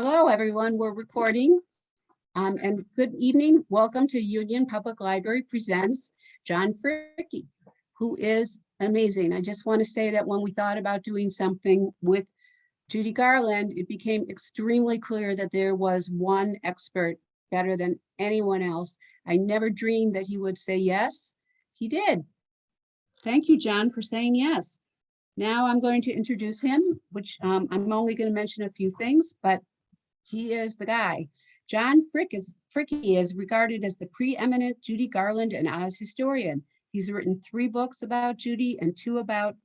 Hello, everyone. We're recording. And good evening. Welcome to Union Public Library presents John Fricke, who is amazing. I just want to say that when we thought about doing something with Judy Garland, it became extremely clear that there was one expert better than anyone else. I never dreamed that he would say yes. He did. Thank you, John, for saying yes. Now I'm going to introduce him, which I'm only going to mention a few things, but he is the guy. John Fricke is regarded as the preeminent Judy Garland and Oz historian. He's written 3 books about Judy and 2 about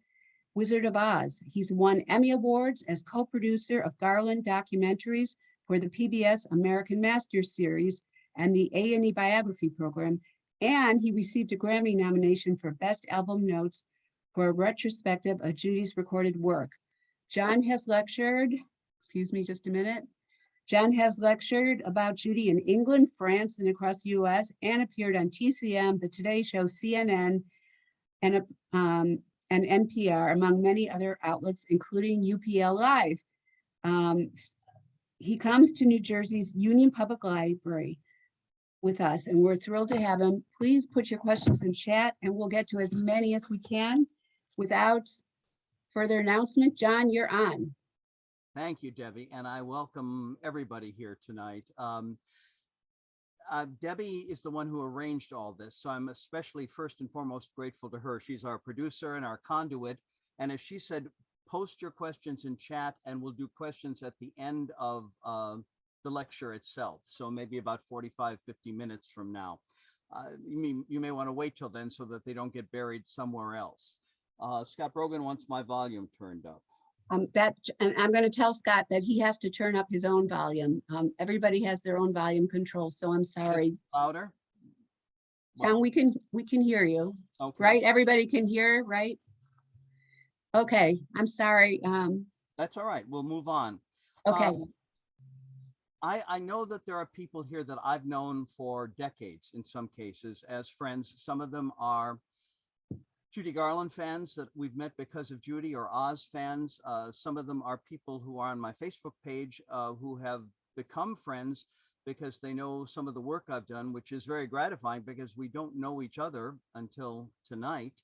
Wizard of Oz. He's won Emmy Awards as co-producer of Garland documentaries for the PBS American Masters series and the A&E Biography program, and he received a Grammy nomination for Best Album Notes for a retrospective of Judy's recorded work. John has lectured, excuse me just a minute, John has lectured about Judy in England, France, and across the US, and appeared on TCM, The Today Show, CNN, and NPR, among many other outlets, including UPL Live. He comes to New Jersey's Union Public Library with us, and we're thrilled to have him. Please put your questions in chat, and we'll get to as many as we can. Without further announcement, John, you're on. Thank you, Debbie, and I welcome everybody here tonight. Debbie is the one who arranged all this, so I'm especially first and foremost grateful to her. She's our producer and our conduit, and as she said, post your questions in chat, and we'll do questions at the end of the lecture itself, so maybe about 45, 50 minutes from now. You may want to wait till then so that they don't get buried somewhere else. Scott Brogan wants my volume turned up. And I'm going to tell Scott that he has to turn up his own volume. Everybody has their own volume control, so I'm sorry. Louder? John, we can hear you. Okay. Right? Everybody can hear, right? Okay, I'm sorry. That's all right. We'll move on. Okay. I know that there are people here that I've known for decades, in some cases, as friends. Some of them are Judy Garland fans that we've met because of Judy, or Oz fans. Some of them are people who are on my Facebook page who have become friends because they know some of the work I've done, which is very gratifying because we don't know each other until tonight.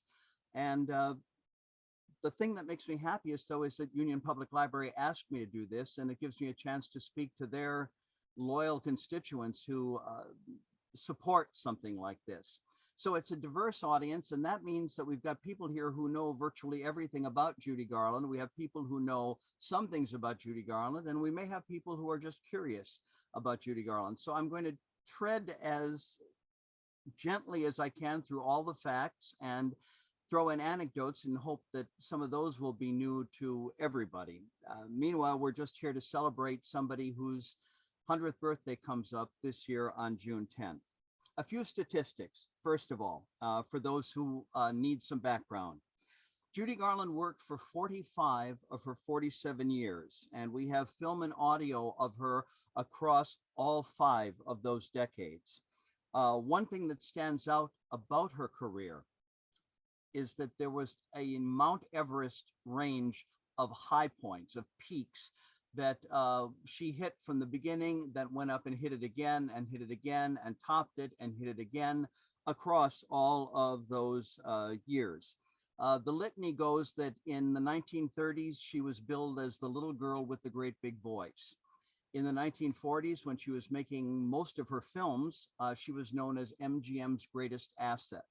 And the thing that makes me happiest, though, is that Union Public Library asked me to do this, and it gives me a chance to speak to their loyal constituents who support something like this. So it's a diverse audience, and that means that we've got people here who know virtually everything about Judy Garland. We have people who know some things about Judy Garland, and we may have people who are just curious about Judy Garland. So I'm going to tread as gently as I can through all the facts and throw in anecdotes and hope that some of those will be new to everybody. Meanwhile, we're just here to celebrate somebody whose 100th birthday comes up this year on June 10th. A few statistics, first of all, for those who need some background. Judy Garland worked for 45 of her 47 years, and we have film and audio of her across all 5 of those decades. One thing that stands out about her career is that there was a Mount Everest range of high points, of peaks, that she hit from the beginning, that went up and hit it again and hit it again and topped it and hit it again across all of those years. The litany goes that in the 1930s, she was billed as the little girl with the great big voice. In the 1940s, when she was making most of her films, she was known as MGM's greatest asset.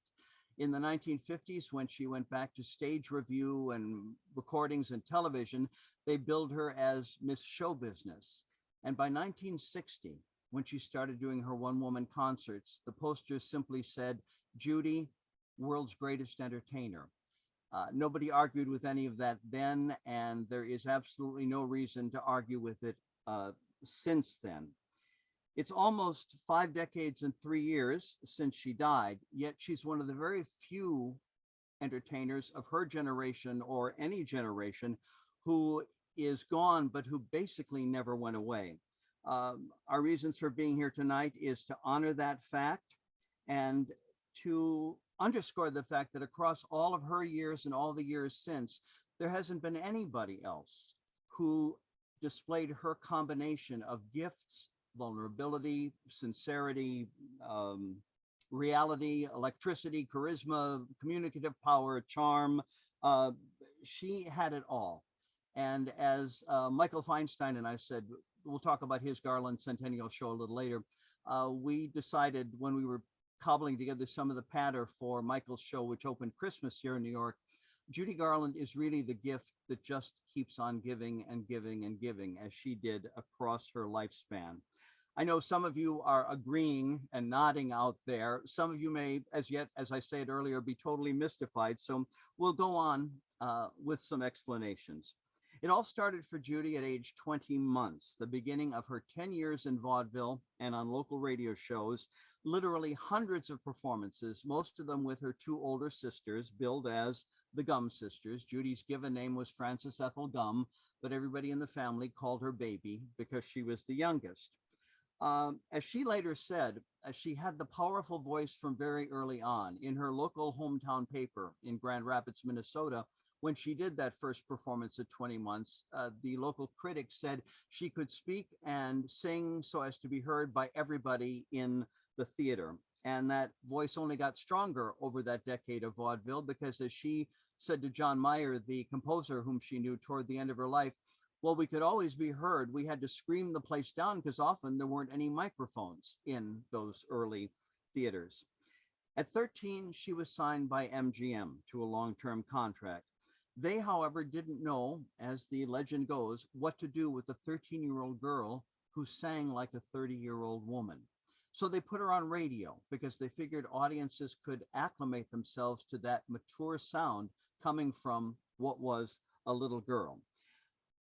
In the 1950s, when she went back to stage review and recordings and television, they billed her as Miss Show Business. And by 1960, when she started doing her one-woman concerts, the posters simply said, Judy, world's greatest entertainer. Nobody argued with any of that then, and there is absolutely no reason to argue with it since then. It's almost 5 decades and 3 years since she died, yet she's one of the very few entertainers of her generation or any generation who is gone, but who basically never went away. Our reasons for being here tonight is to honor that fact and to underscore the fact that across all of her years and all the years since, there hasn't been anybody else who displayed her combination of gifts, vulnerability, sincerity, reality, electricity, charisma, communicative power, charm. Uh, she had it all. And as Michael Feinstein and I said, we'll talk about his Garland Centennial show a little later. We decided when we were cobbling together some of the patter for Michael's show, which opened Christmas here in New York, Judy Garland is really the gift that just keeps on giving and giving and giving, as she did across her lifespan. I know some of you are agreeing and nodding out there. Some of you may, as yet, as I said earlier, be totally mystified. So we'll go on with some explanations. It all started for Judy at age 20 months, the beginning of her 10 years in vaudeville and on local radio shows, literally hundreds of performances, most of them with her two older sisters, billed as the Gum sisters. Judy's given name was Frances Ethel Gum, but everybody in the family called her Baby because she was the youngest. As she later said, she had the powerful voice from very early on. In her local hometown paper in Grand Rapids, Minnesota, when she did that first performance at 20 months, the local critics said she could speak and sing so as to be heard by everybody in the theater. And that voice only got stronger over that decade of vaudeville because, as she said to John Mayer, the composer whom she knew toward the end of her life, well, we could always be heard. We had to scream the place down because often there weren't any microphones in those early theaters. At 13, she was signed by MGM to a long-term contract. They, however, didn't know, as the legend goes, what to do with a 13-year-old girl who sang like a 30-year-old woman. So they put her on radio because they figured audiences could acclimate themselves to that mature sound coming from what was a little girl.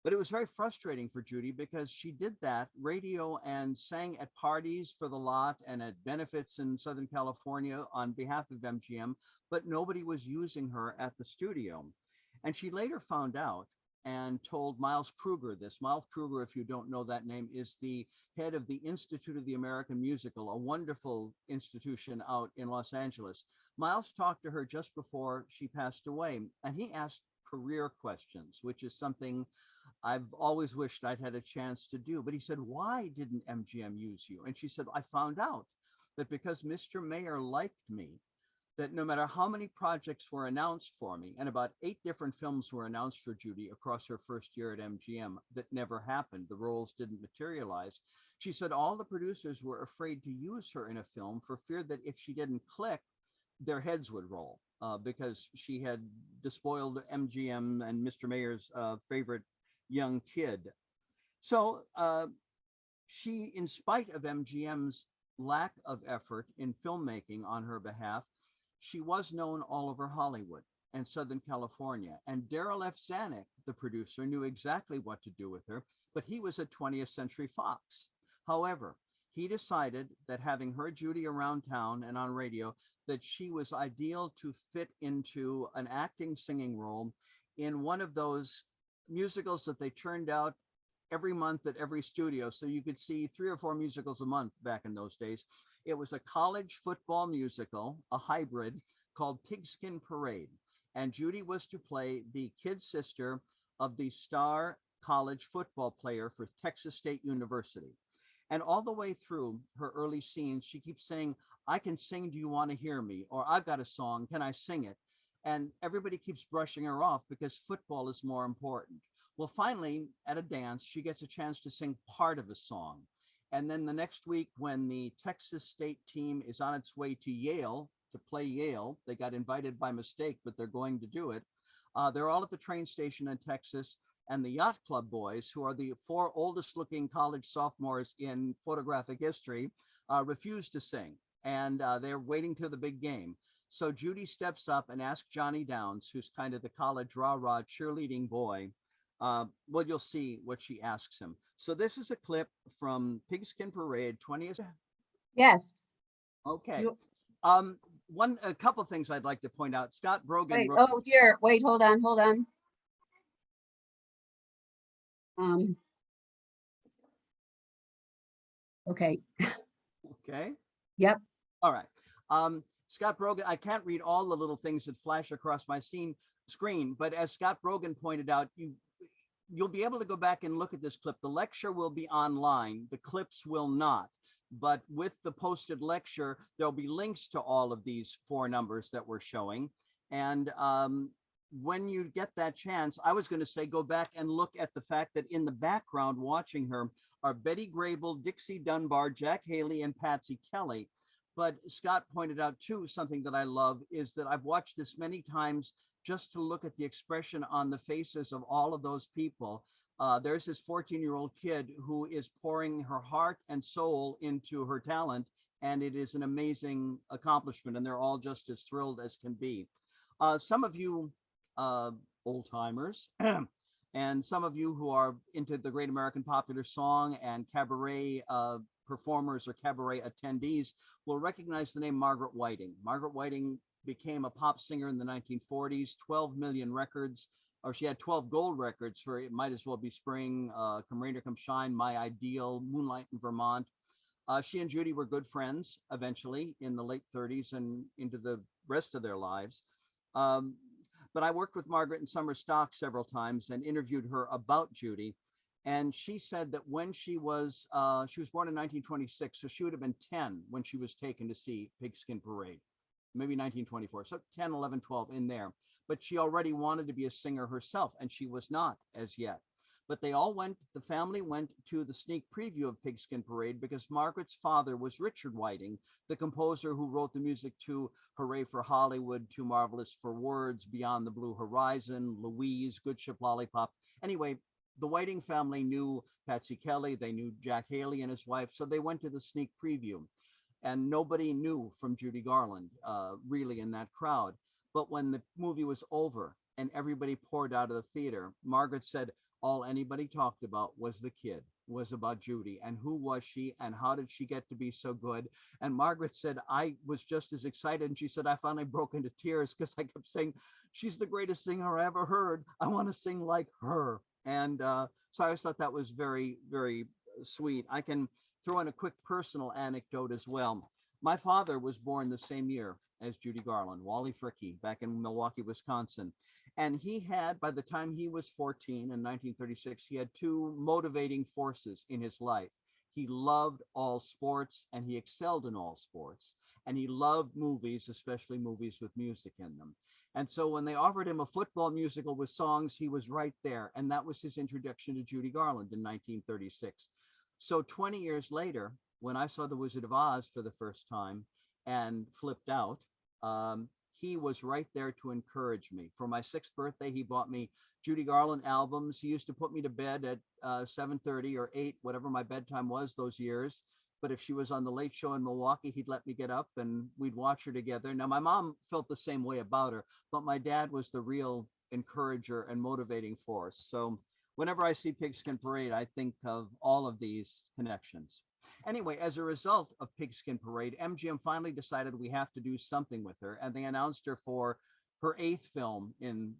But it was very frustrating for Judy because she did that radio and sang at parties for the lot and at benefits in Southern California on behalf of MGM, but nobody was using her at the studio. And she later found out and told Miles Kruger this. Miles Kruger, if you don't know that name, is the head of the Institute of the American Musical, a wonderful institution out in Los Angeles. Miles talked to her just before she passed away, and he asked career questions, which is something I've always wished I'd had a chance to do. But he said, why didn't MGM use you? And she said, I found out that because Mr. Mayer liked me, that no matter how many projects were announced for me, and about 8 different films were announced for Judy across her first year at MGM that never happened. The roles didn't materialize. She said all the producers were afraid to use her in a film for fear that if she didn't click, their heads would roll because she had despoiled MGM and Mr. Mayer's favorite young kid. So she, in spite of MGM's lack of effort in filmmaking on her behalf, she was known all over Hollywood and Southern California. And Darryl F. Zanuck, the producer, knew exactly what to do with her, but he was at 20th Century Fox. However, he decided that having heard Judy around town and on radio, that she was ideal to fit into an acting singing role in one of those musicals that they turned out every month at every studio. So you could see 3 or 4 musicals a month back in those days. It was a college football musical, a hybrid called Pigskin Parade. And Judy was to play the kid sister of the star college football player for Texas State University. And all the way through her early scenes, she keeps saying, I can sing, do you want to hear me? Or I've got a song, can I sing it? And everybody keeps brushing her off because football is more important. Well, finally, at a dance, she gets a chance to sing part of a song. And then the next week, when the Texas State team is on its way to Yale to play Yale, they got invited by mistake, but they're going to do it. They're all at the train station in Texas, and the Yacht Club boys, who are the 4 oldest looking college sophomores in photographic history, refuse to sing. And they're waiting till the big game. So Judy steps up and asks Johnny Downs, who's kind of the college rah-rah cheerleading boy, well, you'll see what she asks him. So this is a clip from Pigskin Parade 20th. Yes. Okay. You, A couple of things I'd like to point out. Scott Brogan wait, wrote, oh dear, wait, hold on, hold on. Okay, okay. yep. All right. Scott Brogan, I can't read all the little things that flash across my screen, but as Scott Brogan pointed out, you'll be able to go back and look at this clip. The lecture will be online. The clips will not. But with the posted lecture, there'll be links to all of these 4 numbers that we're showing. And when you get that chance, I was going to say, go back and look at the fact that in the background watching her are Betty Grable, Dixie Dunbar, Jack Haley, and Patsy Kelly. But Scott pointed out too, something that I love is that I've watched this many times just to look at the expression on the faces of all of those people. There's this 14-year-old kid who is pouring her heart and soul into her talent, and it is an amazing accomplishment, and they're all just as thrilled as can be. Some of you old timers and some of you who are into the Great American Popular Song and cabaret performers or cabaret attendees will recognize the name Margaret Whiting. Margaret Whiting became a pop singer in the 1940s, 12 million records, or she had 12 gold records for It Might As Well Be Spring, Come Rain or Come Shine, My Ideal, Moonlight in Vermont. She and Judy were good friends eventually in the late 30s and into the rest of their lives. But I worked with Margaret in summer stock several times and interviewed her about Judy. And she said that when she was born in 1926, so she would have been 10 when she was taken to see Pigskin Parade, maybe 1924, so 10, 11, 12 in there. But she already wanted to be a singer herself, and she was not as yet. But they all went, the family went to the sneak preview of Pigskin Parade because Margaret's father was Richard Whiting, the composer who wrote the music to Hooray for Hollywood, Too Marvelous for Words, Beyond the Blue Horizon, Louise, Good Ship Lollipop. Anyway, the Whiting family knew Patsy Kelly, they knew Jack Haley and his wife, so they went to the sneak preview. And nobody knew from Judy Garland, really, in that crowd. But when the movie was over and everybody poured out of the theater, Margaret said, all anybody talked about was the kid, was about Judy, and who was she, and how did she get to be so good? And Margaret said, I was just as excited. And she said, I finally broke into tears because I kept saying, she's the greatest singer I ever heard. I want to sing like her. And so I always thought that was very, very sweet. I can throw in a quick personal anecdote as well. My father was born the same year as Judy Garland, Wally Fricke, back in Milwaukee, Wisconsin. And he had, by the time he was 14 in 1936, he had 2 motivating forces in his life. He loved all sports and he excelled in all sports. And he loved movies, especially movies with music in them. And so when they offered him a football musical with songs, he was right there. And that was his introduction to Judy Garland in 1936. So 20 years later, when I saw The Wizard of Oz for the first time and flipped out, he was right there to encourage me. For my 6th birthday, he bought me Judy Garland albums. He used to put me to bed at 7:30 or 8, whatever my bedtime was those years. But if she was on the Late Show in Milwaukee, he'd let me get up and we'd watch her together. Now, my mom felt the same way about her, but my dad was the real encourager and motivating force. So whenever I see Pigskin Parade, I think of all of these connections. Anyway, as a result of Pigskin Parade, MGM finally decided we have to do something with her, and they announced her for her 8th film in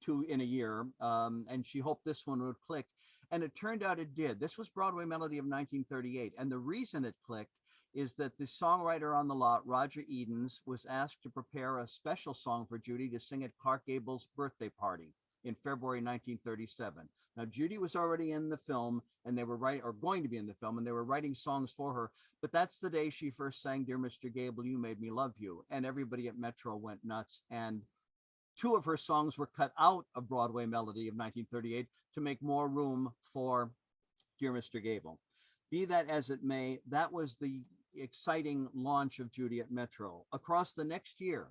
a year, and she hoped this one would click, and it turned out it did. This was Broadway Melody of 1938, and the reason it clicked is that the songwriter on the lot, Roger Edens, was asked to prepare a special song for Judy to sing at Clark Gable's birthday party in February 1937. Now, Judy was already in the film, and they were going to be in the film, and they were writing songs for her. But that's the day she first sang Dear Mr. Gable, You Made Me Love You. And everybody at Metro went nuts. And 2 of her songs were cut out of Broadway Melody of 1938 to make more room for Dear Mr. Gable. Be that as it may, that was the exciting launch of Judy at Metro. Across the next year,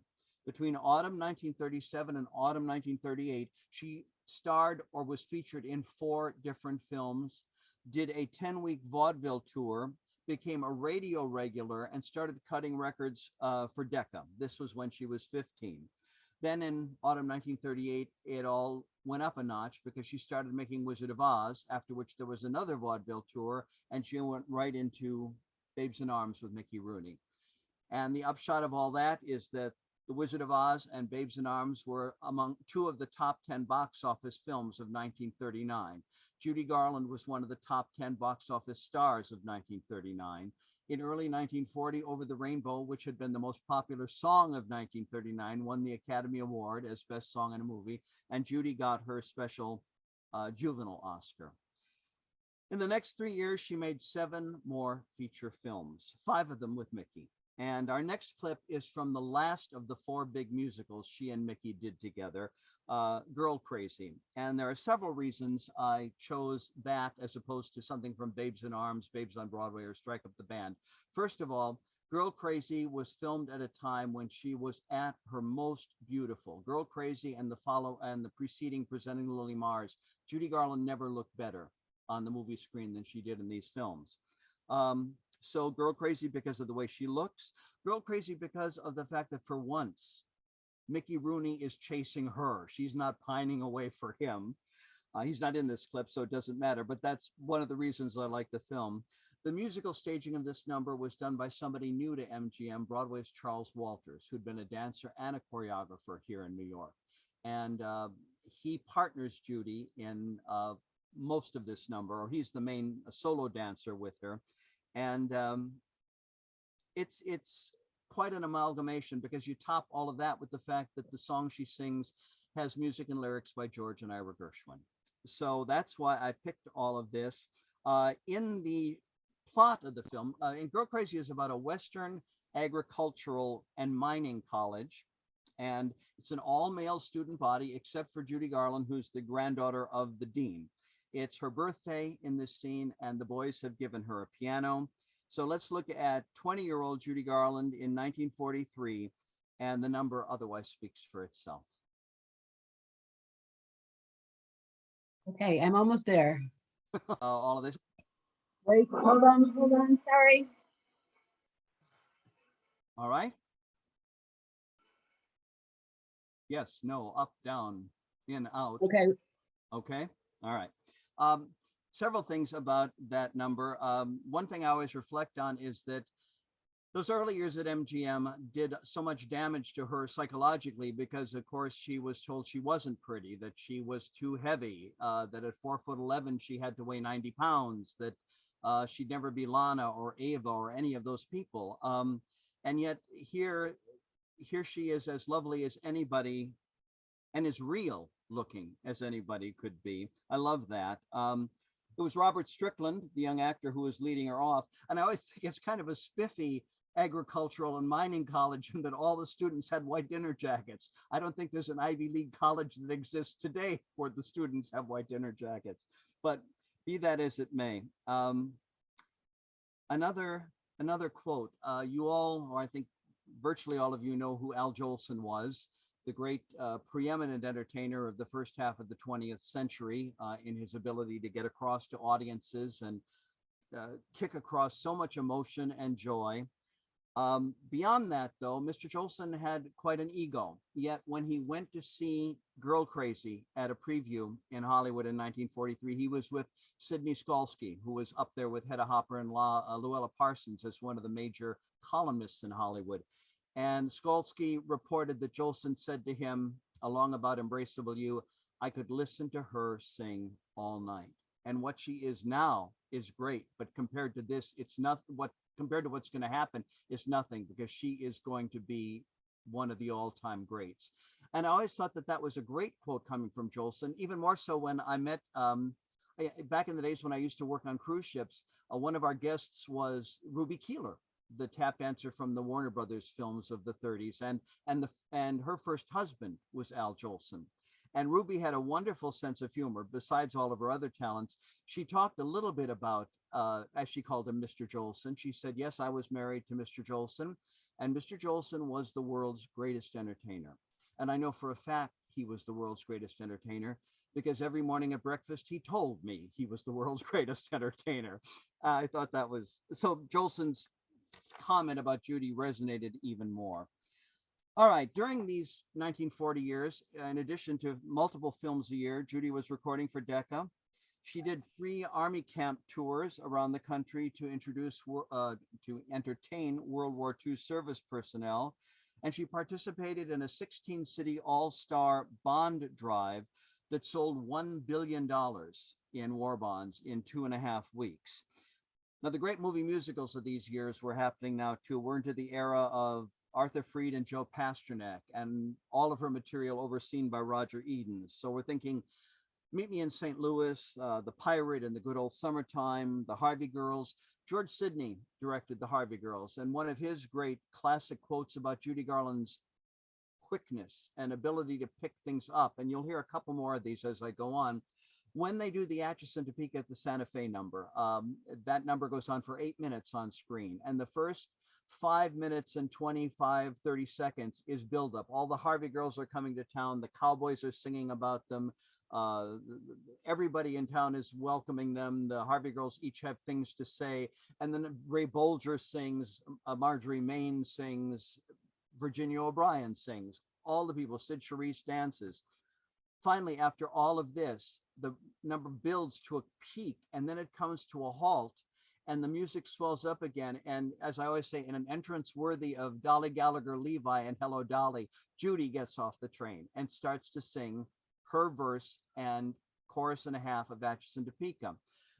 between autumn 1937 and autumn 1938, she starred or was featured in 4 different films, did a 10-week vaudeville tour, became a radio regular, and started cutting records for Decca. This was when she was 15. Then in autumn 1938, it all went up a notch because she started making Wizard of Oz, after which there was another vaudeville tour, and she went right into Babes in Arms with Mickey Rooney. And the upshot of all that is that The Wizard of Oz and Babes in Arms were among 2 of the top 10 box office films of 1939. Judy Garland was one of the top 10 box office stars of 1939. In early 1940, Over the Rainbow, which had been the most popular song of 1939, won the Academy Award as Best Song in a Movie, and Judy got her special juvenile Oscar. In the next 3 years, she made 7 more feature films, 5 of them with Mickey. And our next clip is from the last of the 4 big musicals she and Mickey did together, Girl Crazy. And there are several reasons I chose that as opposed to something from Babes in Arms, Babes on Broadway, or Strike Up the Band. First of all, Girl Crazy was filmed at a time when she was at her most beautiful. Girl Crazy and the preceding Presenting Lily Mars, Judy Garland never looked better on the movie screen than she did in these films. So Girl Crazy because of the way she looks, Girl Crazy because of the fact that for once, Mickey Rooney is chasing her. She's not pining away for him. He's not in this clip, so it doesn't matter, but that's one of the reasons I like the film. The musical staging of this number was done by somebody new to MGM, Broadway's Charles Walters, who'd been a dancer and a choreographer here in New York. And he partners Judy in most of this number, or he's the main solo dancer with her. And it's quite an amalgamation because you top all of that with the fact that the song she sings has music and lyrics by George and Ira Gershwin. So that's why I picked all of this. In the plot of the film, and Girl Crazy is about a Western agricultural and mining college. And it's an all-male student body, except for Judy Garland, who's the granddaughter of the dean. It's her birthday in this scene, and the boys have given her a piano. So let's look at 20-year-old Judy Garland in 1943, and the number otherwise speaks for itself. Okay, I'm almost there. All of this. Wait, hold on, sorry. All right. Yes, no, up, down, in, out. Okay. Okay. All right. Several things about that number. One thing I always reflect on is that those early years at MGM did so much damage to her psychologically because, of course, she was told she wasn't pretty, that she was too heavy, that at 4'11" she had to weigh 90 pounds, that she'd never be Lana or Ava or any of those people. And yet here she is as lovely as anybody and as real looking as anybody could be. I love that. It was Robert Strickland, the young actor, who was leading her off. And I always think it's kind of a spiffy agricultural and mining college in that all the students had white dinner jackets. I don't think there's an Ivy League college that exists today where the students have white dinner jackets. But be that as it may, another quote. You all, or I think virtually all of you, know who Al Jolson was, the great preeminent entertainer of the first half of the 20th century in his ability to get across to audiences and kick across so much emotion and joy. Beyond that, though, Mr. Jolson had quite an ego. Yet when he went to see Girl Crazy at a preview in Hollywood in 1943, he was with Sidney Skolsky, who was up there with Hedda Hopper and Luella Parsons as one of the major columnists in Hollywood. And Skolsky reported that Jolson said to him, along about Embraceable You, I could listen to her sing all night. And what she is now is great, but compared to this, it's not compared to what's going to happen is nothing, because she is going to be one of the all-time greats. And I always thought that that was a great quote coming from Jolson, even more so when I met, back in the days when I used to work on cruise ships, one of our guests was Ruby Keeler, the tap dancer from the Warner Brothers films of the 30s. And her first husband was Al Jolson. And Ruby had a wonderful sense of humor. Besides all of her other talents, she talked a little bit about, as she called him, Mr. Jolson. She said, yes, I was married to Mr. Jolson, and Mr. Jolson was the world's greatest entertainer. And I know for a fact he was the world's greatest entertainer, because every morning at breakfast, he told me he was the world's greatest entertainer. I thought that was, so Jolson's comment about Judy resonated even more. All right, during these 1940 years, in addition to multiple films a year, Judy was recording for Decca. She did 3 Army camp tours around the country to entertain World War II service personnel. And she participated in a 16-city all-star bond drive that sold $1 billion in war bonds in 2.5 weeks. Now, the great movie musicals of these years were happening now too. We're into the era of Arthur Freed and Joe Pasternak, and all of her material overseen by Roger Eden. So we're thinking Meet Me in St. Louis, The Pirate and the Good Old Summertime, The Harvey Girls. George Sidney directed The Harvey Girls, and one of his great classic quotes about Judy Garland's quickness and ability to pick things up, and you'll hear a couple more of these as I go on. When they do the Atchison, Topeka at the Santa Fe number, that number goes on for 8 minutes on screen, and the first 5 minutes and 25, 30 seconds is buildup. All the Harvey Girls are coming to town. The cowboys are singing about them. Uh, Everybody in town is welcoming them. The Harvey Girls each have things to say. And then Ray Bolger sings, Marjorie Main sings, Virginia O'Brien sings, all the people, Sid Charisse dances. Finally, after all of this, the number builds to a peak and then it comes to a halt and the music swells up again. And as I always say, in an entrance worthy of Dolly Gallagher Levi and Hello Dolly, Judy gets off the train and starts to sing her verse and chorus and a half of Atchison, Topeka.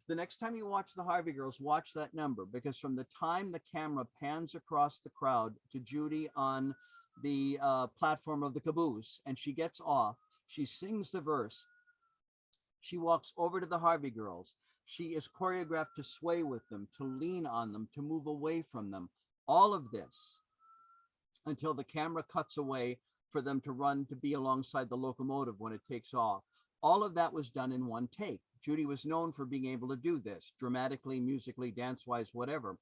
The next time you watch the Harvey Girls, watch that number, because from the time the camera pans across the crowd to Judy on the platform of the caboose and she gets off, she sings the verse, she walks over to the Harvey Girls, she is choreographed to sway with them, to lean on them, to move away from them. All of this until the camera cuts away for them to run to be alongside the locomotive when it takes off. All of that was done in one take. Judy was known for being able to do this dramatically, musically, dance-wise, whatever.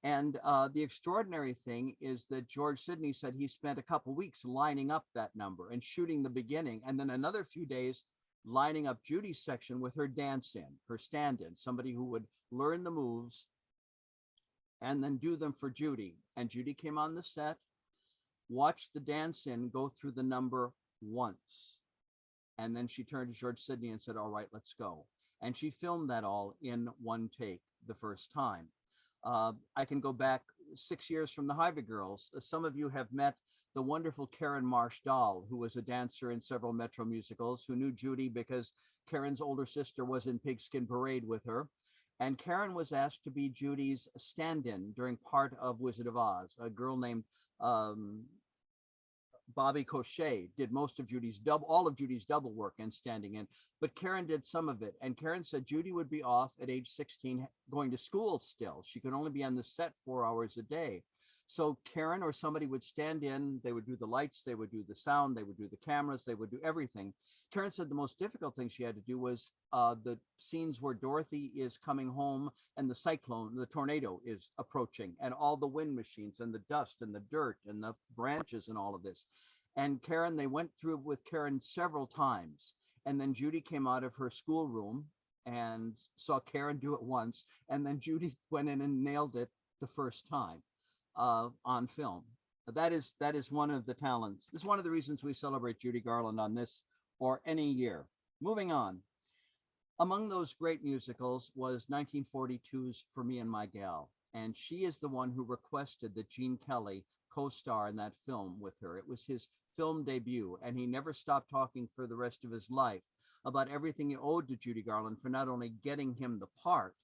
And the extraordinary thing is that George Sidney said he spent a couple weeks lining up that number and shooting the beginning, and then another few days lining up Judy's section with her dance-in, her stand-in, somebody who would learn the moves and then do them for Judy. And Judy came on the set, watched the dance-in go through the number once. And then she turned to George Sidney and said, all right, let's go. And she filmed that all in one take the first time. I can go back 6 years from the Harvey Girls. Some of you have met the wonderful Karen Marsh-Dahl, who was a dancer in several Metro musicals, who knew Judy because Karen's older sister was in Pigskin Parade with her. And Karen was asked to be Judy's stand-in during part of Wizard of Oz. A girl named Bobby Cochet did most of Judy's all of Judy's double work and standing in, but Karen did some of it. And Karen said Judy would be off at age 16 going to school still. She could only be on the set 4 hours a day. So Karen or somebody would stand in, they would do the lights, they would do the sound, they would do the cameras, they would do everything. Karen said the most difficult thing she had to do was the scenes where Dorothy is coming home and the cyclone, the tornado is approaching, and all the wind machines and the dust and the dirt and the branches and all of this. And Karen, they went through with Karen several times. And then Judy came out of her schoolroom and saw Karen do it once. And then Judy went in and nailed it the first time on film. That is one of the talents. This is one of the reasons we celebrate Judy Garland on this or any year. Moving on. Among those great musicals was 1942's For Me and My Gal. And she is the one who requested that Gene Kelly co-star in that film with her. It was his film debut, and he never stopped talking for the rest of his life about everything he owed to Judy Garland for not only getting him the part,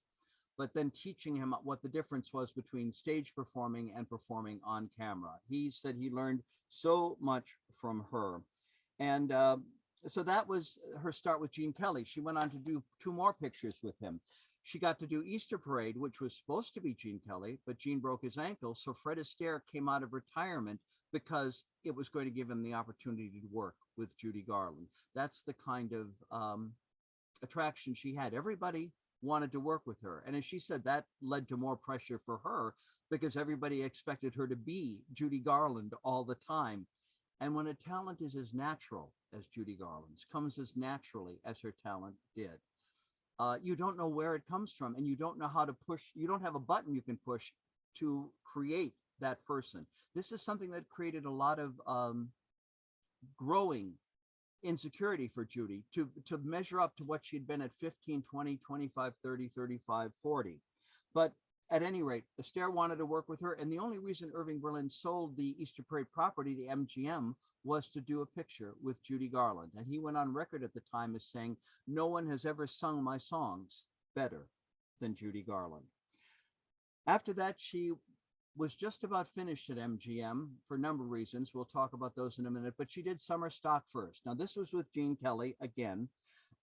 but then teaching him what the difference was between stage performing and performing on camera. He said he learned so much from her. And so that was her start with Gene Kelly. She went on to do 2 more pictures with him. She got to do Easter Parade, which was supposed to be Gene Kelly, but Gene broke his ankle. So Fred Astaire came out of retirement because it was going to give him the opportunity to work with Judy Garland. That's the kind of attraction she had. Everybody wanted to work with her. And as she said, that led to more pressure for her because everybody expected her to be Judy Garland all the time. And when a talent is as natural as Judy Garland's, comes as naturally as her talent did, you don't know where it comes from, and you don't know how to push. You don't have a button you can push to create that person. This is something that created a lot of growing insecurity for Judy to measure up to what she'd been at 15, 20, 25, 30, 35, 40. But at any rate, Astaire wanted to work with her. And the only reason Irving Berlin sold the Easter Parade property to MGM was to do a picture with Judy Garland. And he went on record at the time as saying, no one has ever sung my songs better than Judy Garland. After that, she was just about finished at MGM for a number of reasons. We'll talk about those in a minute, but she did Summer Stock first. Now, this was with Gene Kelly again.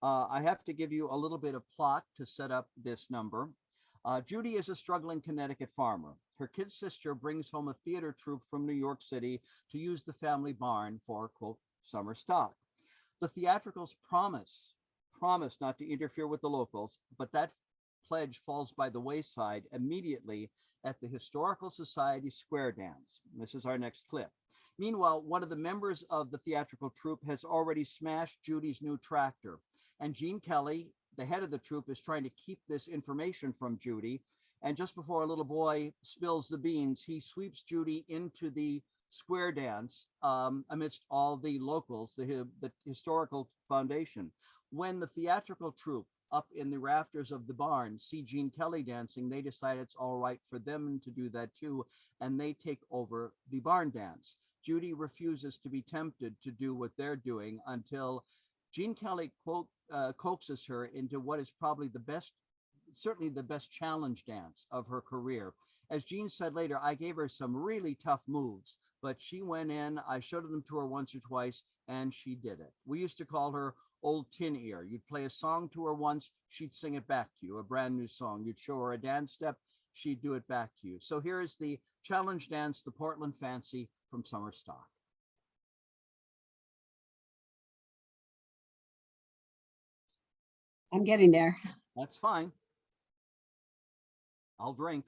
I have to give you a little bit of plot to set up this number. Judy is a struggling Connecticut farmer. Her kid sister brings home a theater troupe from New York City to use the family barn for, quote, summer stock. The theatricals promise not to interfere with the locals, but that pledge falls by the wayside immediately at the Historical Society Square Dance. This is our next clip. Meanwhile, one of the members of the theatrical troupe has already smashed Judy's new tractor, and Gene Kelly, the head of the troupe, is trying to keep this information from Judy. And just before a little boy spills the beans, he sweeps Judy into the square dance amidst all the locals, the historical foundation. When the theatrical troupe up in the rafters of the barn see Gene Kelly dancing, they decide it's all right for them to do that too, and they take over the barn dance. Judy refuses to be tempted to do what they're doing until Gene Kelly coaxes her into what is probably the best, certainly the best challenge dance of her career. As Gene said later, I gave her some really tough moves, but she went in, I showed them to her once or twice, and she did it. We used to call her Old Tin Ear. You'd play a song to her once, she'd sing it back to you, a brand new song. You'd show her a dance step, she'd do it back to you. So here is the challenge dance, the Portland Fancy from Summer Stock. I'm getting there. That's fine. I'll drink.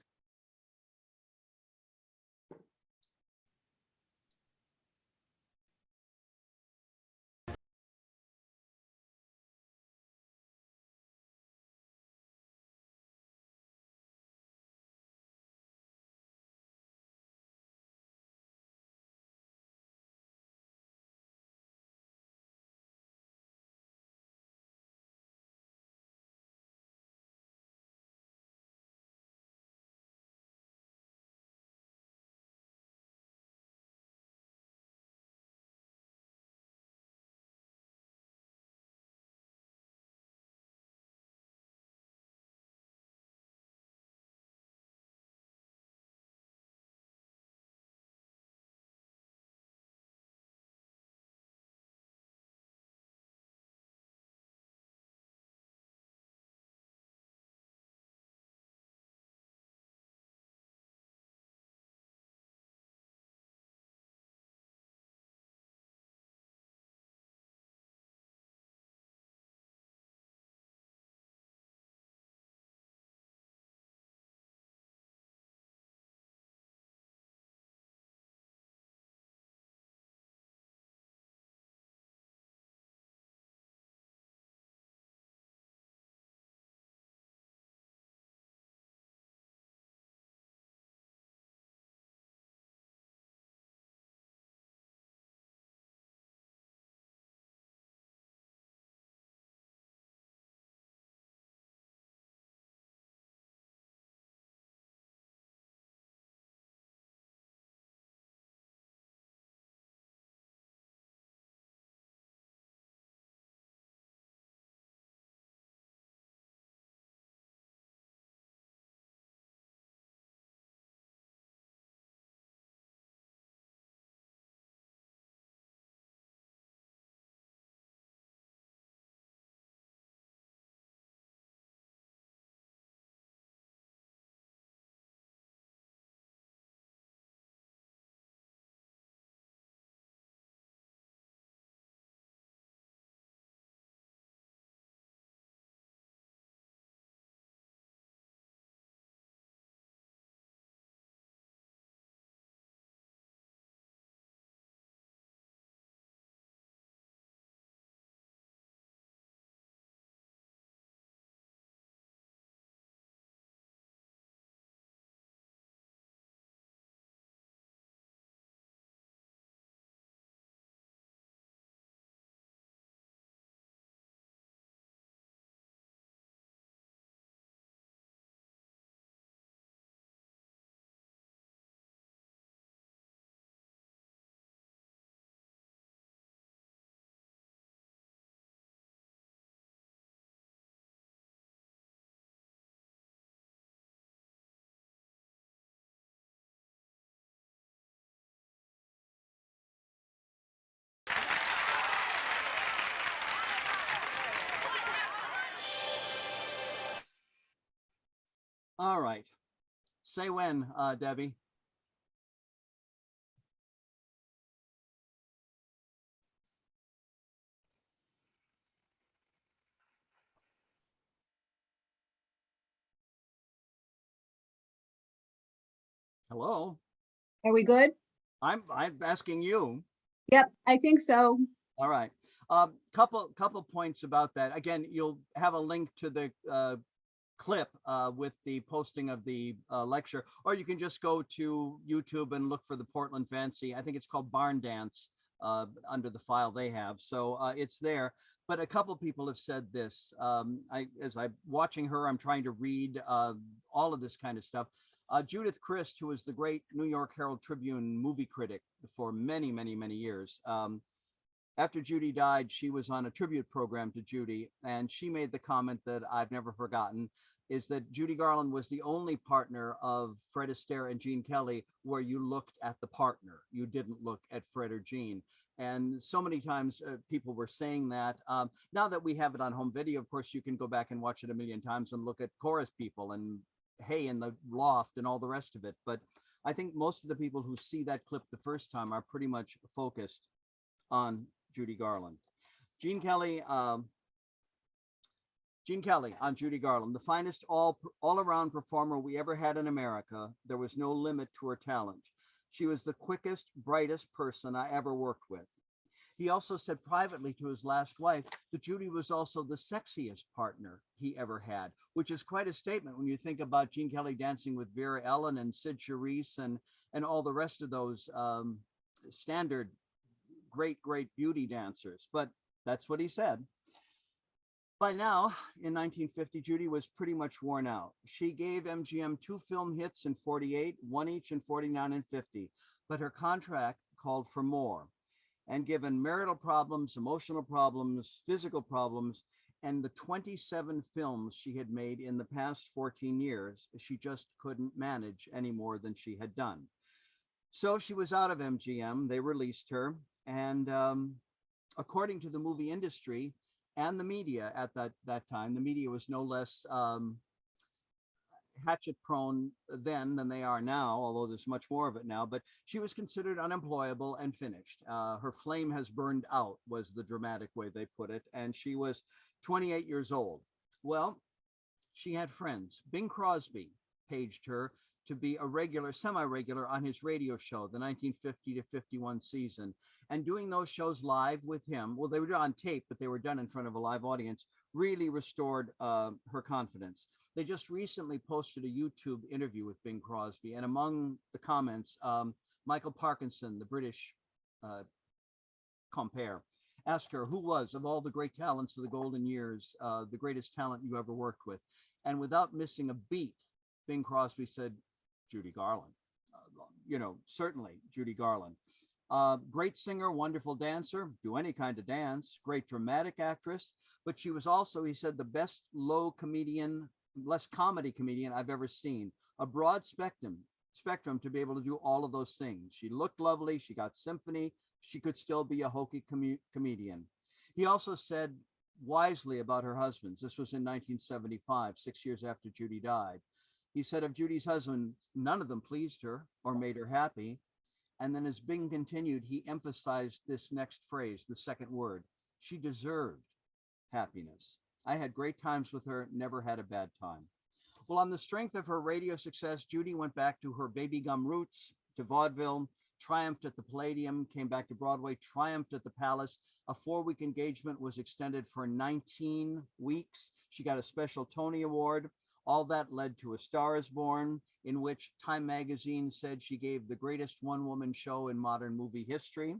All right. Say when, Debbie. Hello. Are we good? I'm asking you. Yep, I think so. All right. Couple points about that. Again, you'll have a link to the clip with the posting of the lecture, or you can just go to YouTube and look for the Portland Fancy. I think it's called Barn Dance under the file they have. So it's there. But a couple people have said this. As I'm watching her, I'm trying to read all of this kind of stuff. Judith Crist, who was the great New York Herald Tribune movie critic for many, many, many years. After Judy died, she was on a tribute program to Judy, and she made the comment that I've never forgotten, is that Judy Garland was the only partner of Fred Astaire and Gene Kelly where you looked at the partner. You didn't look at Fred or Gene. And so many times people were saying that. Now that we have it on home video, of course, you can go back and watch it a million times and look at chorus people and Hey in the Loft and all the rest of it. But I think most of the people who see that clip the first time are pretty much focused on Judy Garland. Gene Kelly on Judy Garland, the finest all-around performer we ever had in America. There was no limit to her talent. She was the quickest, brightest person I ever worked with. He also said privately to his last wife that Judy was also the sexiest partner he ever had, which is quite a statement when you think about Gene Kelly dancing with Vera Ellen and Sid Charisse and all the rest of those standard great beauty dancers. But that's what he said. By now, in 1950, Judy was pretty much worn out. She gave MGM 2 film hits in 48, one each in 49 and 50, but her contract called for more. And given marital problems, emotional problems, physical problems, and the 27 films she had made in the past 14 years, she just couldn't manage any more than she had done. So she was out of MGM. They released her. And according to the movie industry and the media at that time, the media was no less hatchet prone then than they are now, although there's much more of it now, but she was considered unemployable and finished. Her flame has burned out was the dramatic way they put it. And she was 28 years old. Well, she had friends. Bing Crosby paged her to be a regular, semi-regular on his radio show, the 1950 to 51 season. And doing those shows live with him, well, they were on tape, but they were done in front of a live audience, really restored her confidence. They just recently posted a YouTube interview with Bing Crosby, and among the comments, Michael Parkinson, the British compere, asked her who was, of all the great talents of the golden years, the greatest talent you ever worked with. And without missing a beat, Bing Crosby said, Judy Garland. Certainly Judy Garland. Great singer, wonderful dancer, do any kind of dance, great dramatic actress, but she was also, he said, the best less comedy comedian I've ever seen. A broad spectrum to be able to do all of those things. She looked lovely, she got symphony, she could still be a hokey comedian. He also said wisely about her husbands. This was in 1975, 6 years after Judy died. He said of Judy's husband, none of them pleased her or made her happy. And then as Bing continued, he emphasized this next phrase, the second word, she deserved happiness. I had great times with her, never had a bad time. Well, on the strength of her radio success, Judy went back to her baby gum roots, to vaudeville, triumphed at the Palladium, came back to Broadway, triumphed at the Palace. A 4-week engagement was extended for 19 weeks. She got a special Tony Award. All that led to A Star Is Born, in which Time magazine said she gave the greatest one-woman show in modern movie history.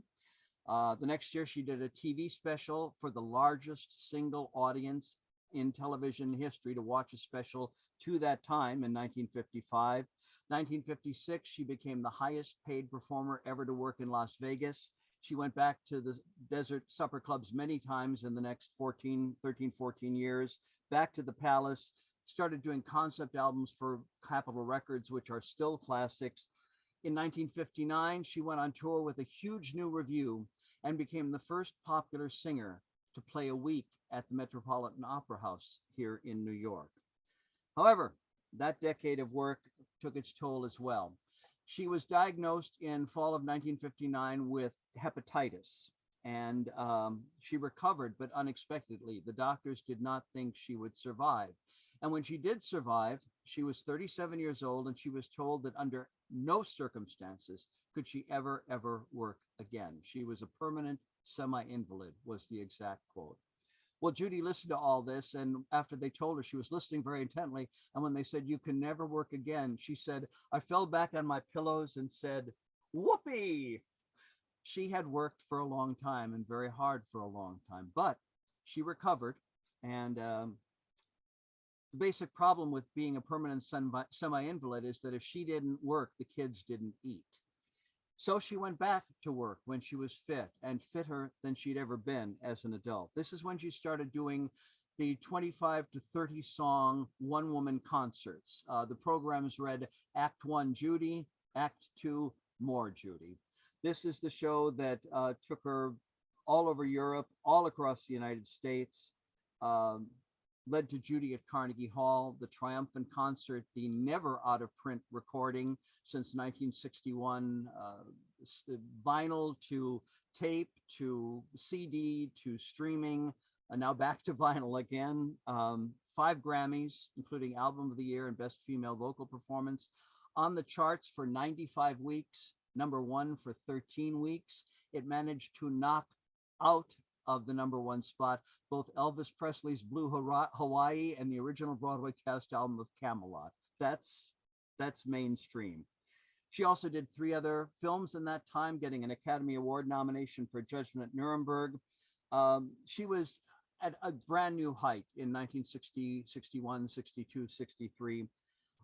The next year, she did a TV special for the largest single audience in television history to watch a special to that time in 1955. 1956, she became the highest paid performer ever to work in Las Vegas. She went back to the Desert Supper Clubs many times in the next 14 years, back to the Palace, started doing concept albums for Capitol Records, which are still classics. In 1959, she went on tour with a huge new revue and became the first popular singer to play a week at the Metropolitan Opera House here in New York. However, that decade of work took its toll as well. She was diagnosed in fall of 1959 with hepatitis, and she recovered, but unexpectedly. The doctors did not think she would survive. And when she did survive, she was 37 years old, and she was told that under no circumstances could she ever work again. She was a permanent semi-invalid, was the exact quote. Well, Judy listened to all this, and after they told her, she was listening very intently. And when they said, "You can never work again," she said, "I fell back on my pillows and said, whoopee." She had worked for a long time and very hard for a long time, but she recovered. And the basic problem with being a permanent semi-invalid is that if she didn't work, the kids didn't eat. So she went back to work when she was fit, and fitter than she'd ever been as an adult. This is when she started doing the 25 to 30 song one woman concerts. The programs read Act One, Judy, Act Two, More Judy. This is the show that took her all over Europe, all across the United States, led to Judy at Carnegie Hall, the triumphant concert, the never out of print recording since 1961, vinyl to tape to CD to streaming, and now back to vinyl again. 5 Grammys, including Album of the Year and Best Female Vocal Performance, on the charts for 95 weeks, #1 for 13 weeks. It managed to knock out of the #1 spot both Elvis Presley's Blue Hawaii and the original Broadway cast album of Camelot. That's mainstream. She also did 3 other films in that time, getting an Academy Award nomination for Judgment at Nuremberg. She was at a brand new height in 1960, 61, 62, 63.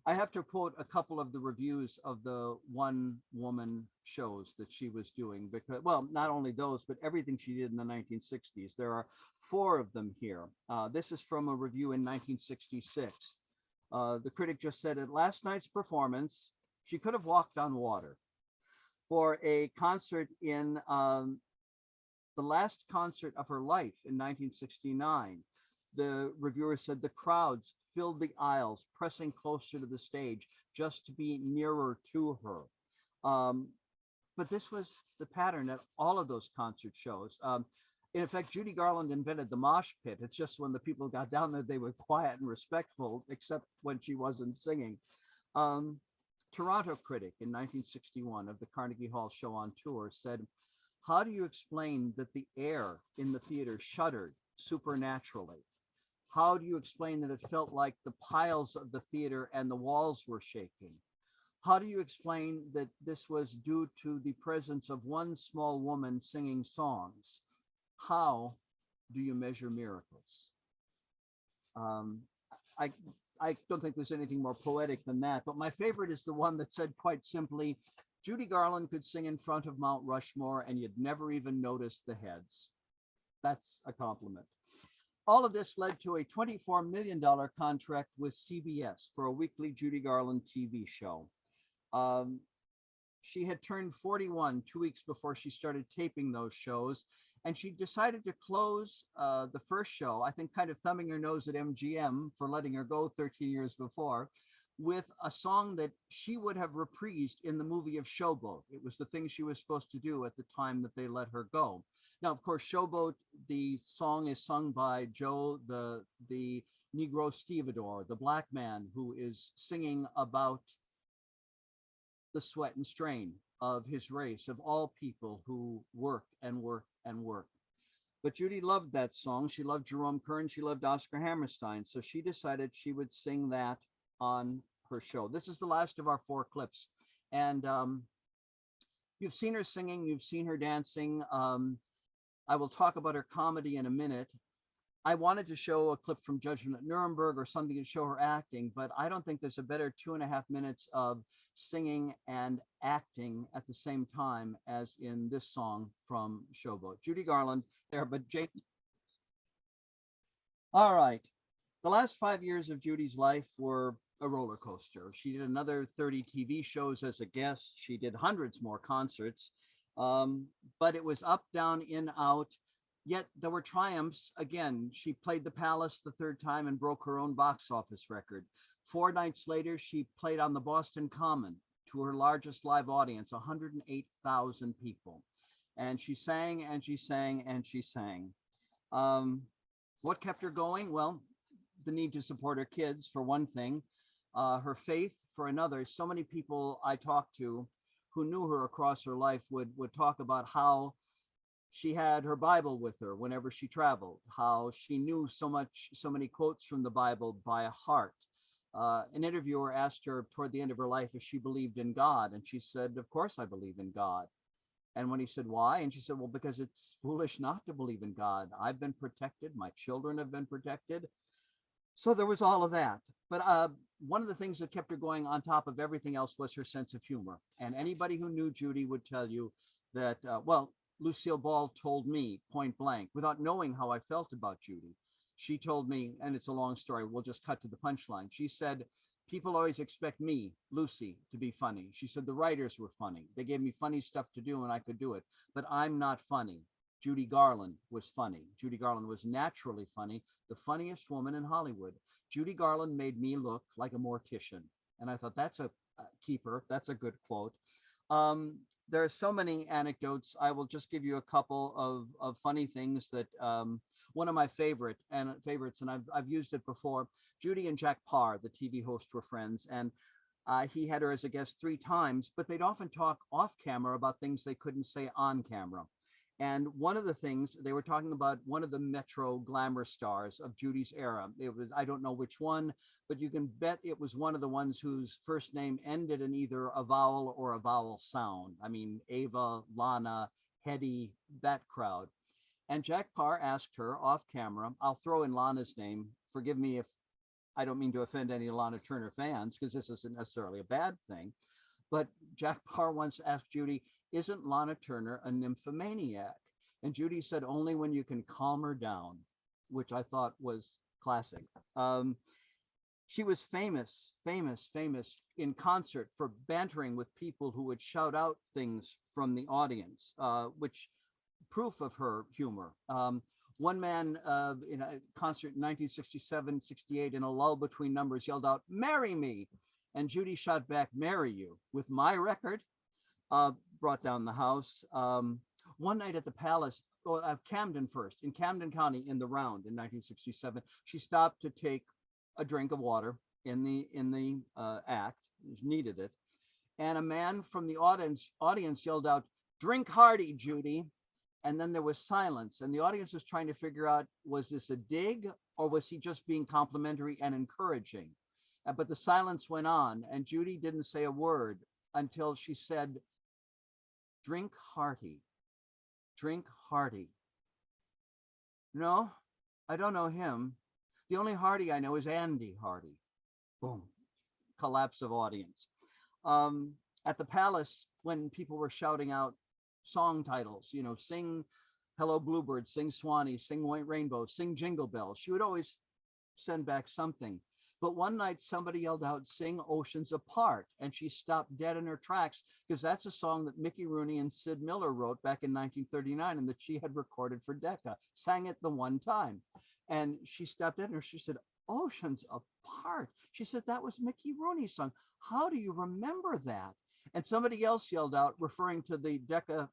I have to quote a couple of the reviews of the one woman shows that she was doing, because, well, not only those, but everything she did in the 1960s. There are 4 of them here. This is from a review in 1966. The critic just said, "At last night's performance, she could have walked on water." For a concert in the last concert of her life in 1969, the reviewer said the crowds filled the aisles, pressing closer to the stage just to be nearer to her. But this was the pattern at all of those concert shows. In fact, Judy Garland invented the mosh pit. It's just when the people got down there, they were quiet and respectful, except when she wasn't singing. Toronto critic in 1961 of the Carnegie Hall show on tour said, "How do you explain that the air in the theater shuddered supernaturally? How do you explain that it felt like the piles of the theater and the walls were shaking? How do you explain that this was due to the presence of one small woman singing songs? How do you measure miracles?" I don't think there's anything more poetic than that, but my favorite is the one that said quite simply, "Judy Garland could sing in front of Mount Rushmore and you'd never even notice the heads." That's a compliment. All of this led to a $24 million contract with CBS for a weekly Judy Garland TV show. She had turned 41 2 weeks before she started taping those shows, and she decided to close the first show, I think kind of thumbing her nose at MGM for letting her go 13 years before, with a song that she would have reprised in the movie of Showboat. It was the thing she was supposed to do at the time that they let her go. Now, of course, Showboat, the song is sung by Joe, the Negro stevedore, the black man who is singing about the sweat and strain of his race, of all people who work and work and work. But Judy loved that song. She loved Jerome Kern. She loved Oscar Hammerstein. So she decided she would sing that on her show. This is the last of our 4 clips. And you've seen her singing. You've seen her dancing. I will talk about her comedy in a minute. I wanted to show a clip from Judgment at Nuremberg or something to show her acting, but I don't think there's a better 2.5 minutes of singing and acting at the same time as in this song from Showboat. Judy Garland there, but Jane. All right. The last 5 years of Judy's life were a roller coaster. She did another 30 TV shows as a guest. She did hundreds more concerts, but it was up, down, in, out. Yet there were triumphs. Again, she played the Palace the third time and broke her own box office record. 4 nights later, she played on the Boston Common to her largest live audience, 108,000 people. And she sang and she sang and she sang. What kept her going? Well, the need to support her kids, for one thing, her faith, for another. So many people I talked to who knew her across her life would talk about how she had her Bible with her whenever she traveled, how she knew so many quotes from the Bible by heart. An interviewer asked her toward the end of her life if she believed in God, and she said, "Of course I believe in God." And when he said, "Why?" And she said, "Well, because it's foolish not to believe in God. I've been protected. My children have been protected." So there was all of that. But one of the things that kept her going on top of everything else was her sense of humor. And anybody who knew Judy would tell you that, well, Lucille Ball told me point blank, without knowing how I felt about Judy. She told me, and it's a long story, we'll just cut to the punchline. She said, "People always expect me, Lucy, to be funny." She said, "The writers were funny. They gave me funny stuff to do and I could do it. But I'm not funny. Judy Garland was funny. Judy Garland was naturally funny, the funniest woman in Hollywood. Judy Garland made me look like a mortician." And I thought, that's a keeper. That's a good quote. There are so many anecdotes. I will just give you a couple of funny things that one of my favorites, and I've used it before. Judy and Jack Parr, the TV host, were friends, and he had her as a guest 3 times, but they'd often talk off camera about things they couldn't say on camera. And one of the things they were talking about, one of the Metro glamour stars of Judy's era. It was, I don't know which one, but you can bet it was one of the ones whose first name ended in either a vowel or a vowel sound. I mean, Ava, Lana, Hetty, that crowd. And Jack Parr asked her off camera, I'll throw in Lana's name. Forgive me if I don't mean to offend any Lana Turner fans, because this isn't necessarily a bad thing. But Jack Parr once asked Judy, "Isn't Lana Turner a nymphomaniac?" And Judy said, "Only when you can calm her down," which I thought was classic. She was famous in concert for bantering with people who would shout out things from the audience, which proof of her humor. One man in a concert in 1967, 68, in a lull between numbers, yelled out, "Marry me." And Judy shot back, "Marry you," with my record. Brought down the house. One night at the Palace, Camden first, in Camden County in the Round in 1967, she stopped to take a drink of water in the act, needed it. And a man from the audience yelled out, "Drink hearty, Judy." And then there was silence, and the audience was trying to figure out, was this a dig or was he just being complimentary and encouraging? But the silence went on, and Judy didn't say a word until she said, "Drink hearty, drink hearty." "No, I don't know him. The only Hardy I know is Andy Hardy." Boom, collapse of audience. At the Palace, when people were shouting out song titles, you know, sing Hello Bluebird, sing Swanee, sing White Rainbow, sing Jingle Bells, she would always send back something. But one night somebody yelled out, "Sing Oceans Apart," and she stopped dead in her tracks, because that's a song that Mickey Rooney and Sid Miller wrote back in 1939 and that she had recorded for Decca, sang it the one time. And she stopped dead in her, she said, "Oceans Apart." She said, "That was Mickey Rooney's song. How do you remember that?" And somebody else yelled out, referring to the Decca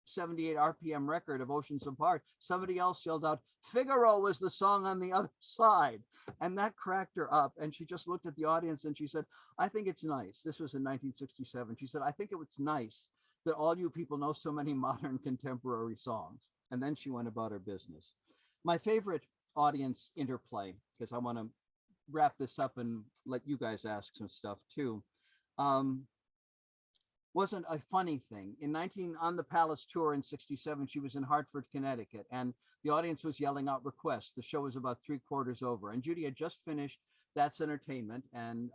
78 RPM record of Oceans Apart, somebody else yelled out, "Figaro was the song on the other side." And that cracked her up. And she just looked at the audience and she said, "I think it's nice." This was in 1967. She said, "I think it was nice that all you people know so many modern contemporary songs." And then she went about her business. My favorite audience interplay, because I want to wrap this up and let you guys ask some stuff too, wasn't a funny thing. On the Palace tour in 67, she was in Hartford, Connecticut, and the audience was yelling out requests. The show was about 3/4 over, and Judy had just finished That's Entertainment, and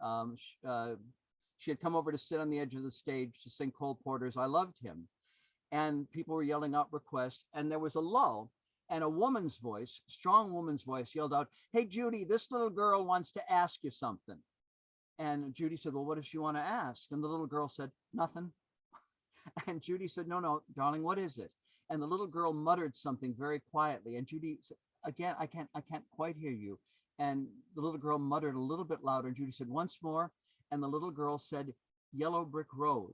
she had come over to sit on the edge of the stage to sing Cole Porter's "I Loved Him." And people were yelling out requests, and there was a lull, and a woman's voice, strong woman's voice, yelled out, "Hey, Judy, this little girl wants to ask you something." And Judy said, "Well, what does she want to ask?" And the little girl said, "Nothing." And Judy said, "No, no, darling, what is it?" And the little girl muttered something very quietly. And Judy said, again, I can't quite hear you. And the little girl muttered a little bit louder. And Judy said, once more. And the little girl said, Yellow Brick Road.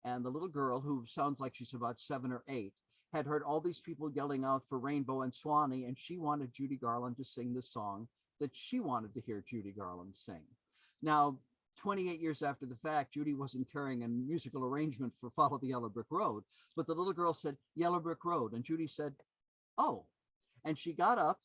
And the little girl, who sounds like she's about 7 or 8, had heard all these people yelling out for Rainbow and Swanee, and she wanted Judy Garland to sing the song that she wanted to hear Judy Garland sing. Now, 28 years after the fact, Judy wasn't carrying a musical arrangement for Follow the Yellow Brick Road, but the little girl said, Yellow Brick Road. And Judy said, oh. And she got up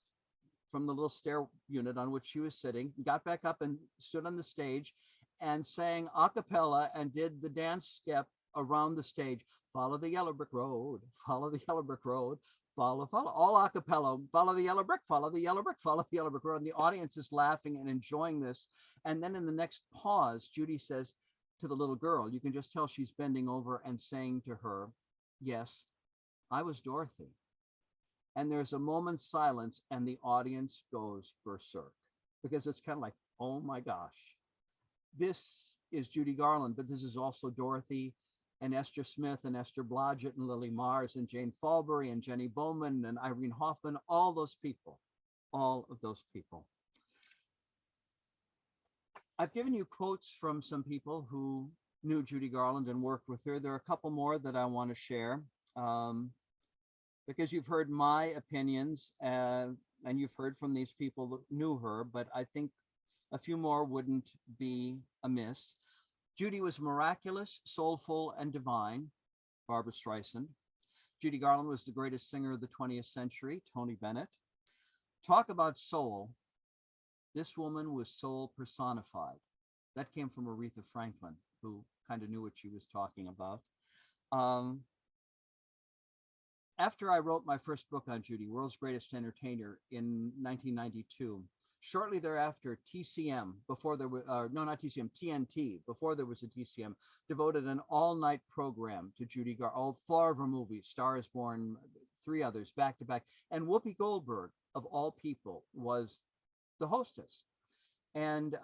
from the little stair unit on which she was sitting, got back up and stood on the stage and sang a cappella and did the dance step around the stage. Follow the yellow brick road, follow the yellow brick road, follow, all a cappella, follow the yellow brick, follow the yellow brick, follow the yellow brick road. And the audience is laughing and enjoying this. And then in the next pause, Judy says to the little girl, you can just tell she's bending over and saying to her, yes, I was Dorothy. And there's a moment's silence and the audience goes berserk, because it's kind of like, oh my gosh, this is Judy Garland, but this is also Dorothy and Esther Smith and Esther Blodgett and Lily Mars and Jane Falbury and Jenny Bowman and Irene Hoffman, all those people, all of those people. I've given you quotes from some people who knew Judy Garland and worked with her. There are a couple more that I want to share because you've heard my opinions and you've heard from these people that knew her, but I think a few more wouldn't be amiss. Judy was miraculous, soulful, and divine, Barbra Streisand. Judy Garland was the greatest singer of the 20th century, Tony Bennett. Talk about soul. This woman was soul personified. That came from Aretha Franklin, who kind of knew what she was talking about. After I wrote my first book on Judy, World's Greatest Entertainer, in 1992, shortly thereafter, TCM, before there was, no, not TCM, TNT, before there was a TCM, devoted an all-night program to Judy Garland, all 4 of her movies, Star is Born, 3 others, back to back. And Whoopi Goldberg, of all people, was the hostess. And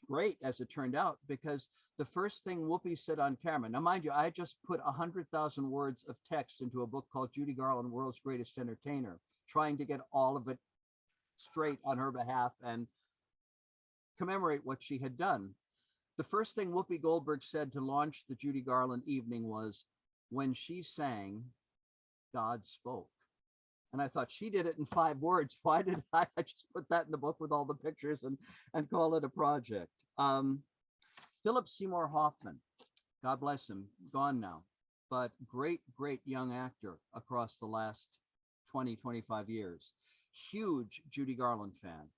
great, as it turned out, because the first thing Whoopi said on camera, now mind you, I just put 100,000 words of text into a book called Judy Garland, World's Greatest Entertainer, trying to get all of it straight on her behalf and commemorate what she had done. The first thing Whoopi Goldberg said to launch the Judy Garland evening was, when she sang, God spoke. And I thought, she did it in 5 words. Why did I just put that in the book with all the pictures and call it a project? Philip Seymour Hoffman, God bless him, gone now, but great, great young actor across the last 20, 25 years. Huge Judy Garland fan.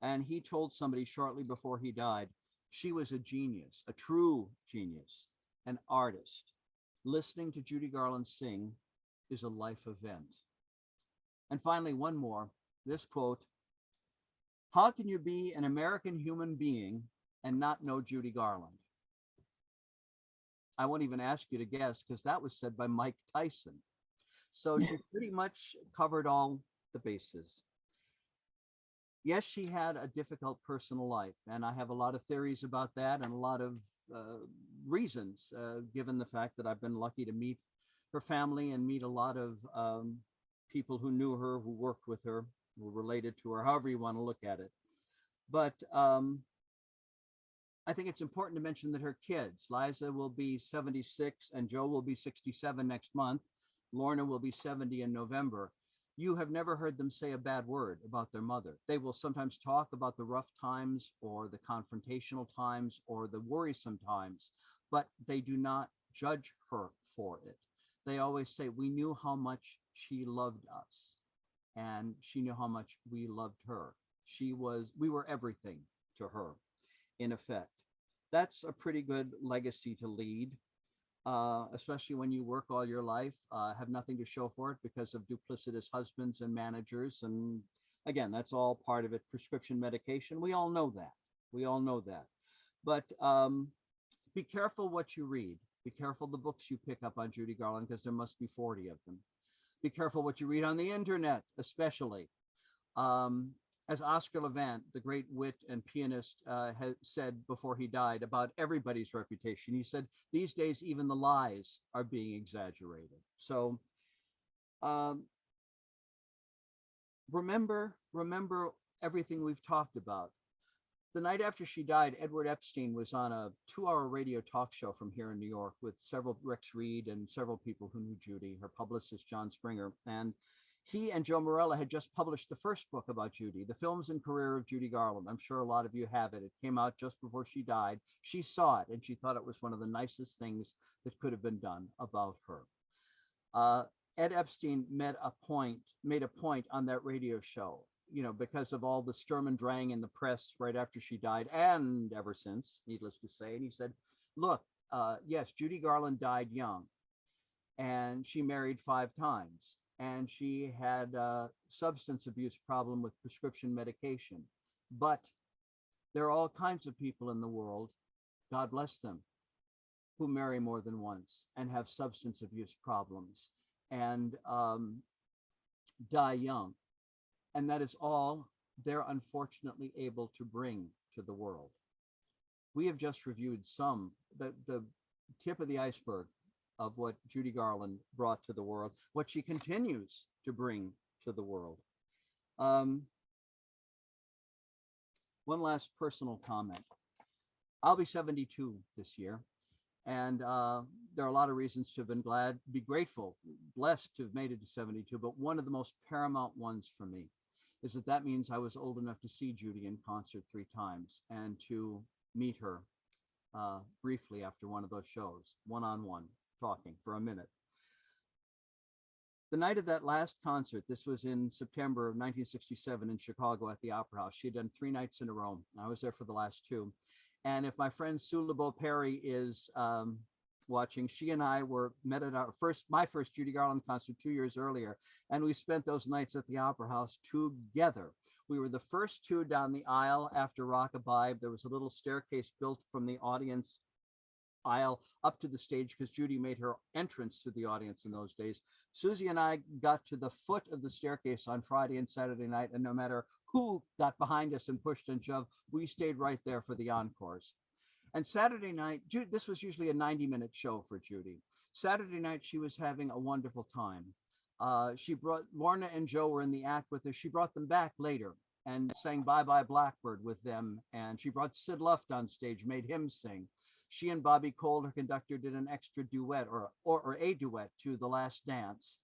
And he told somebody shortly before he died, she was a genius, a true genius, an artist. Listening to Judy Garland sing is a life event. And finally, one more, this quote, how can you be an American human being and not know Judy Garland? I won't even ask you to guess, because that was said by Mike Tyson. So she pretty much covered all the bases. Yes, she had a difficult personal life, and I have a lot of theories about that and a lot of reasons, given the fact that I've been lucky to meet her family and meet a lot of people who knew her, who worked with her, who were related to her, however you want to look at it. But I think it's important to mention that her kids, Liza will be 76 and Joe will be 67 next month. Lorna will be 70 in November. You have never heard them say a bad word about their mother. They will sometimes talk about the rough times or the confrontational times or the worrisome times, but they do not judge her for it. They always say, we knew how much she loved us and she knew how much we loved her. We were everything to her, in effect. That's a pretty good legacy to lead. Especially when you work all your life, have nothing to show for it because of duplicitous husbands and managers. And again, that's all part of it. Prescription medication. We all know that. We all know that. But be careful what you read. Be careful the books you pick up on Judy Garland, because there must be 40 of them. Be careful what you read on the internet, especially. as Oscar Levant, the great wit and pianist, has said before he died about everybody's reputation, he said, these days, even the lies are being exaggerated. So um, remember everything we've talked about. The night after she died, Edward Epstein was on a 2-hour radio talk show from here in New York with several Rex Reed and several people who knew Judy, her publicist, John Springer. And he and Joe Morella had just published the first book about Judy, The Films and Career of Judy Garland. I'm sure a lot of you have it. It came out just before she died. She saw it and she thought it was one of the nicest things that could have been done about her. Ed Epstein made a point on that radio show, because of all the Sturm und Drang in the press right after she died and ever since, needless to say. And he said, look, yes, Judy Garland died young and she married 5 times and she had a substance abuse problem with prescription medication. But there are all kinds of people in the world, God bless them, who marry more than once and have substance abuse problems and die young. And that is all they're unfortunately able to bring to the world. We have just reviewed the tip of the iceberg of what Judy Garland brought to the world, what she continues to bring to the world. One last personal comment. I'll be 72 this year. And there are a lot of reasons to have been be grateful, blessed to have made it to 72. But one of the most paramount ones for me is that means I was old enough to see Judy in concert 3 times and to meet her briefly after one of those shows, one-on-one, talking for a minute. The night of that last concert, this was in September of 1967 in Chicago at the Opera House. She had done 3 nights in a row. I was there for the last 2. And if my friend Sue LeBeau Perry is watching, she and I met at my first Judy Garland concert 2 years earlier, and we spent those nights at the Opera House together. We were the first 2 down the aisle after Rockabye. There was a little staircase built from the audience aisle up to the stage because Judy made her entrance to the audience in those days. Susie and I got to the foot of the staircase on Friday and Saturday night, and no matter who got behind us and pushed and shoved, we stayed right there for the encores. And Saturday night, this was usually a 90-minute show for Judy. Saturday night, she was having a wonderful time. She brought Lorna and Joe were in the act with her. She brought them back later and sang Bye Bye Blackbird with them. And she brought Sid Luft on stage, made him sing. She and Bobby Cole, her conductor, did an extra duet or a duet to The Last Dance.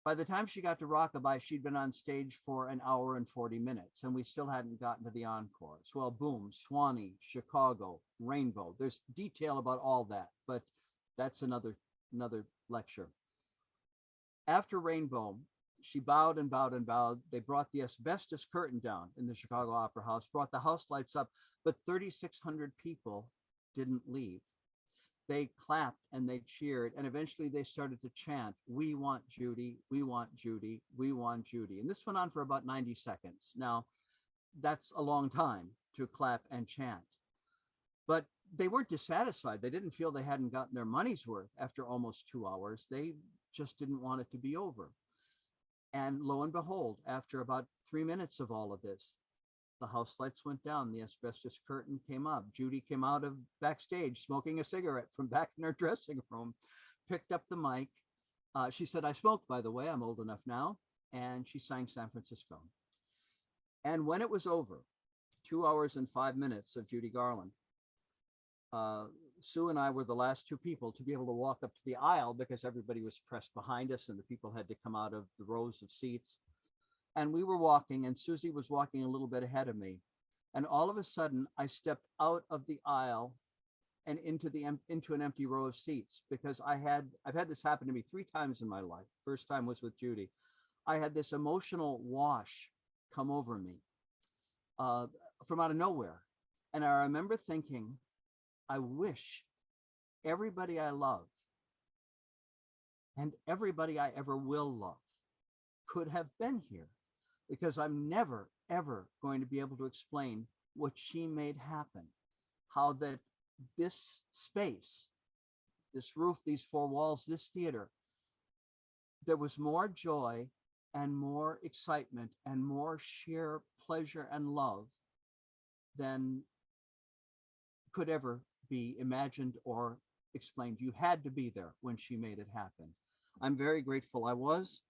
By the time she got to Rockabye, she'd been on stage for 1 hour and 40 minutes, and we still hadn't gotten to the encores. Well, boom, Swanee, Chicago, Rainbow. There's detail about all that, but that's another lecture. After Rainbow, she bowed and bowed and bowed. They brought the asbestos curtain down in the Chicago Opera House, brought the house lights up, but 3,600 people didn't leave. They clapped and they cheered, and eventually they started to chant, "We want Judy, we want Judy, we want Judy." And this went on for about 90 seconds. Now, that's a long time to clap and chant. But they weren't dissatisfied. They didn't feel they hadn't gotten their money's worth after almost 2 hours. They just didn't want it to be over. And lo and behold, after about 3 minutes of all of this, the house lights went down, the asbestos curtain came up. Judy came out of backstage smoking a cigarette from back in her dressing room, picked up the mic. She said, "I smoked, by the way, I'm old enough now." And she sang San Francisco. And when it was over, 2 hours and 5 minutes of Judy Garland, Sue and I were the last 2 people to be able to walk up to the aisle because everybody was pressed behind us and the people had to come out of the rows of seats. And we were walking, and Susie was walking a little bit ahead of me. And all of a sudden, I stepped out of the aisle and into an empty row of seats because I've had this happen to me 3 times in my life. First time was with Judy. I had this emotional wash come over me from out of nowhere. And I remember thinking, I wish everybody I love and everybody I ever will love could have been here, because I'm never, ever going to be able to explain what she made happen, how that this space, this roof, these 4 walls, this theater, there was more joy and more excitement and more sheer pleasure and love than could ever be imagined or explained. You had to be there when she made it happen. I'm very grateful I was,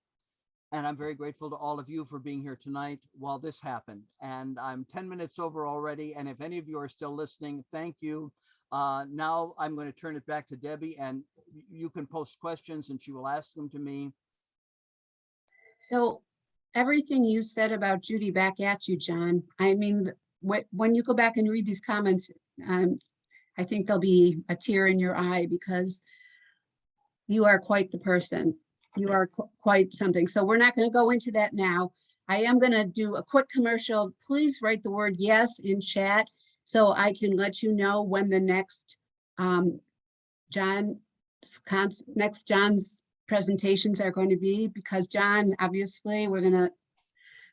and I'm very grateful to all of you for being here tonight while this happened. And I'm 10 minutes over already. And if any of you are still listening, thank you. Now I'm going to turn it back to Debbie, and you can post questions and she will ask them to me. So everything you said about Judy, back at you, John. I mean, when you go back and read these comments, I think there'll be a tear in your eye, because you are quite the person. You are quite something. So we're not going to go into that now. I am going to do a quick commercial. Please write the word yes in chat so I can let you know when the next John's presentations are going to be, because John, obviously, we're going to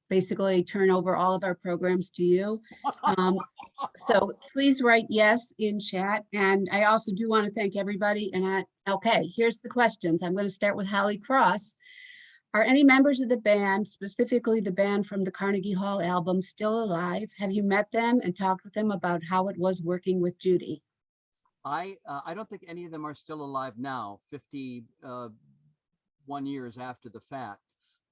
basically turn over all of our programs to you. So please write yes in chat. And I also do want to thank everybody. And okay, here's the questions. I'm going to start with Holly Cross. Are any members of the band, specifically the band from the Carnegie Hall album, still alive? Have you met them and talked with them about how it was working with Judy? I don't think any of them are still alive now, 51 years after the fact.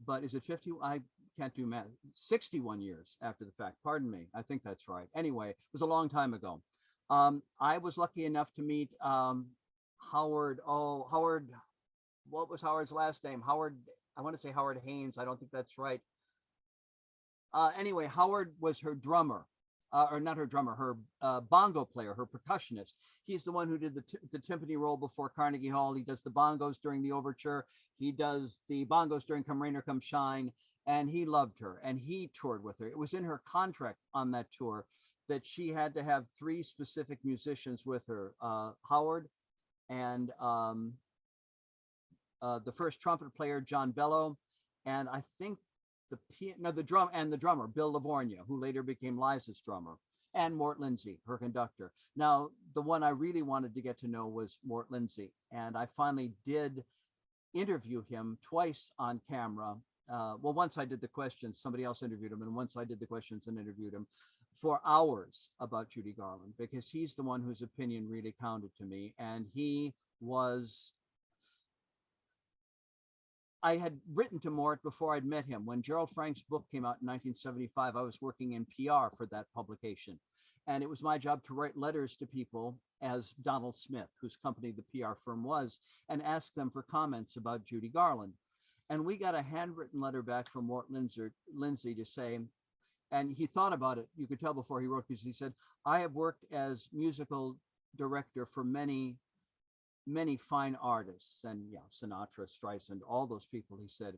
But is it 50? I can't do math. 61 years after the fact. Pardon me. I think that's right. Anyway, it was a long time ago. I was lucky enough to meet Howard. Oh, Howard. What was Howard's last name? Howard. I want to say Howard Haynes. I don't think that's right. Anyway, Howard was her drummer. Or not her drummer, her bongo player, her percussionist. He's the one who did the timpani roll before Carnegie Hall. He does the bongos during the overture. He does the bongos during Come Rain or Come Shine. And he loved her and he toured with her. It was in her contract on that tour that she had to have 3 specific musicians with her, Howard, and the first trumpet player, John Bello, and I think the drummer, Bill Livornia, who later became Liza's drummer, and Mort Lindsay, her conductor. Now, the one I really wanted to get to know was Mort Lindsay, and I finally did interview him twice on camera. Well, once I did the questions, somebody else interviewed him, and once I did the questions and interviewed him for hours about Judy Garland, because he's the one whose opinion really counted to me. And I had written to Mort before I'd met him. When Gerald Frank's book came out in 1975, I was working in PR for that publication. And it was my job to write letters to people as Donald Smith, whose company the PR firm was, and ask them for comments about Judy Garland. And we got a handwritten letter back from Mort Lindsay to say, and he thought about it, you could tell before he wrote, because he said, I have worked as musical director for many, many fine artists, and yeah, Sinatra, Streisand, all those people. He said,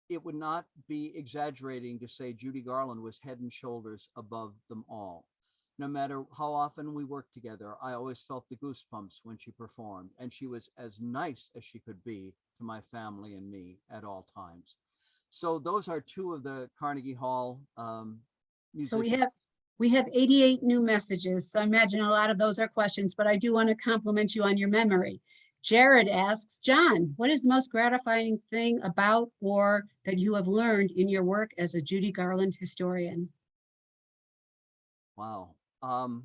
it would not be exaggerating to say Judy Garland was head and shoulders above them all. No matter how often we worked together, I always felt the goosebumps when she performed, and she was as nice as she could be to my family and me at all times. So those are 2 of the Carnegie Hall musicians. So we have 88 new messages. So I imagine a lot of those are questions, but I do want to compliment you on your memory. Jared asks, John, what is the most gratifying thing about or that you have learned in your work as a Judy Garland historian? Wow. I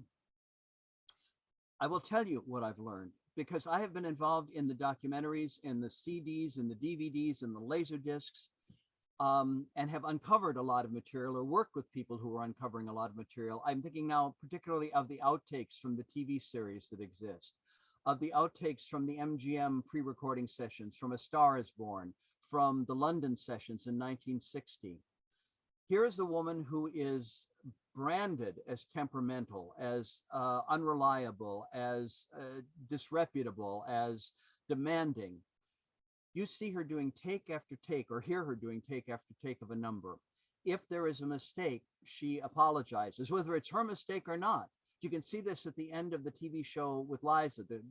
will tell you what I've learned, because I have been involved in the documentaries, in the CDs, in the DVDs, and the laser discs, and have uncovered a lot of material, or worked with people who are uncovering a lot of material. I'm thinking now particularly of the outtakes from the TV series that exist, of the outtakes from the MGM pre-recording sessions, from A Star Is Born, from the London sessions in 1960. Here is a woman who is branded as temperamental, as unreliable, as disreputable, as demanding. You see her doing take after take, or hear her doing take after take of a number. If there is a mistake, she apologizes, whether it's her mistake or not. You can see this at the end of the TV show with Liza, the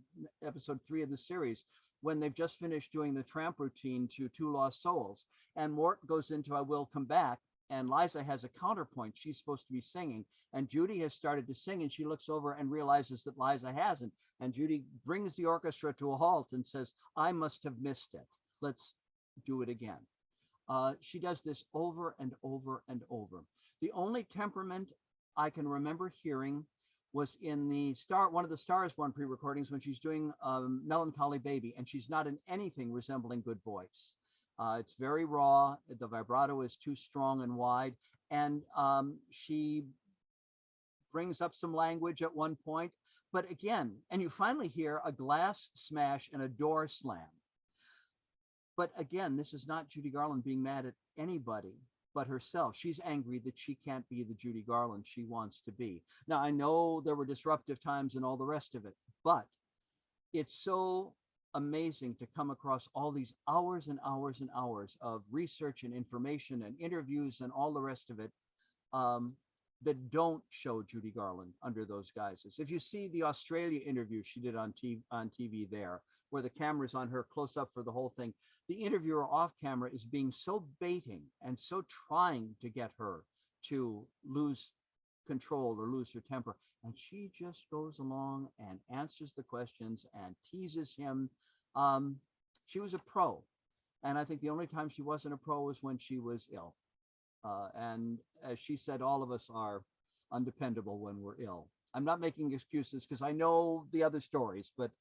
episode 3 of the series, when they've just finished doing the tramp routine to Two Lost Souls. And Mort goes into I Will Come Back, and Liza has a counterpoint. She's supposed to be singing, and Judy has started to sing, and she looks over and realizes that Liza hasn't. And Judy brings the orchestra to a halt and says, I must have missed it. Let's do it again. She does this over and over and over. The only temperament I can remember hearing was in one of the Star is Born pre-recordings when she's doing Melancholy Baby, and she's not in anything resembling good voice. It's very raw. The vibrato is too strong and wide, and she brings up some language at one point. But again, and you finally hear a glass smash and a door slam. But again, this is not Judy Garland being mad at anybody but herself. She's angry that she can't be the Judy Garland she wants to be. Now, I know there were disruptive times and all the rest of it, but it's so amazing to come across all these hours and hours and hours of research and information and interviews and all the rest of it that don't show Judy Garland under those guises. If you see the Australia interview she did on TV there, where the camera's on her close up for the whole thing, the interviewer off camera is being so baiting and so trying to get her to lose control or lose her temper. And she just goes along and answers the questions and teases him. She was a pro. And I think the only time she wasn't a pro was when she was ill. And as she said, all of us are undependable when we're ill. I'm not making excuses because I know the other stories, but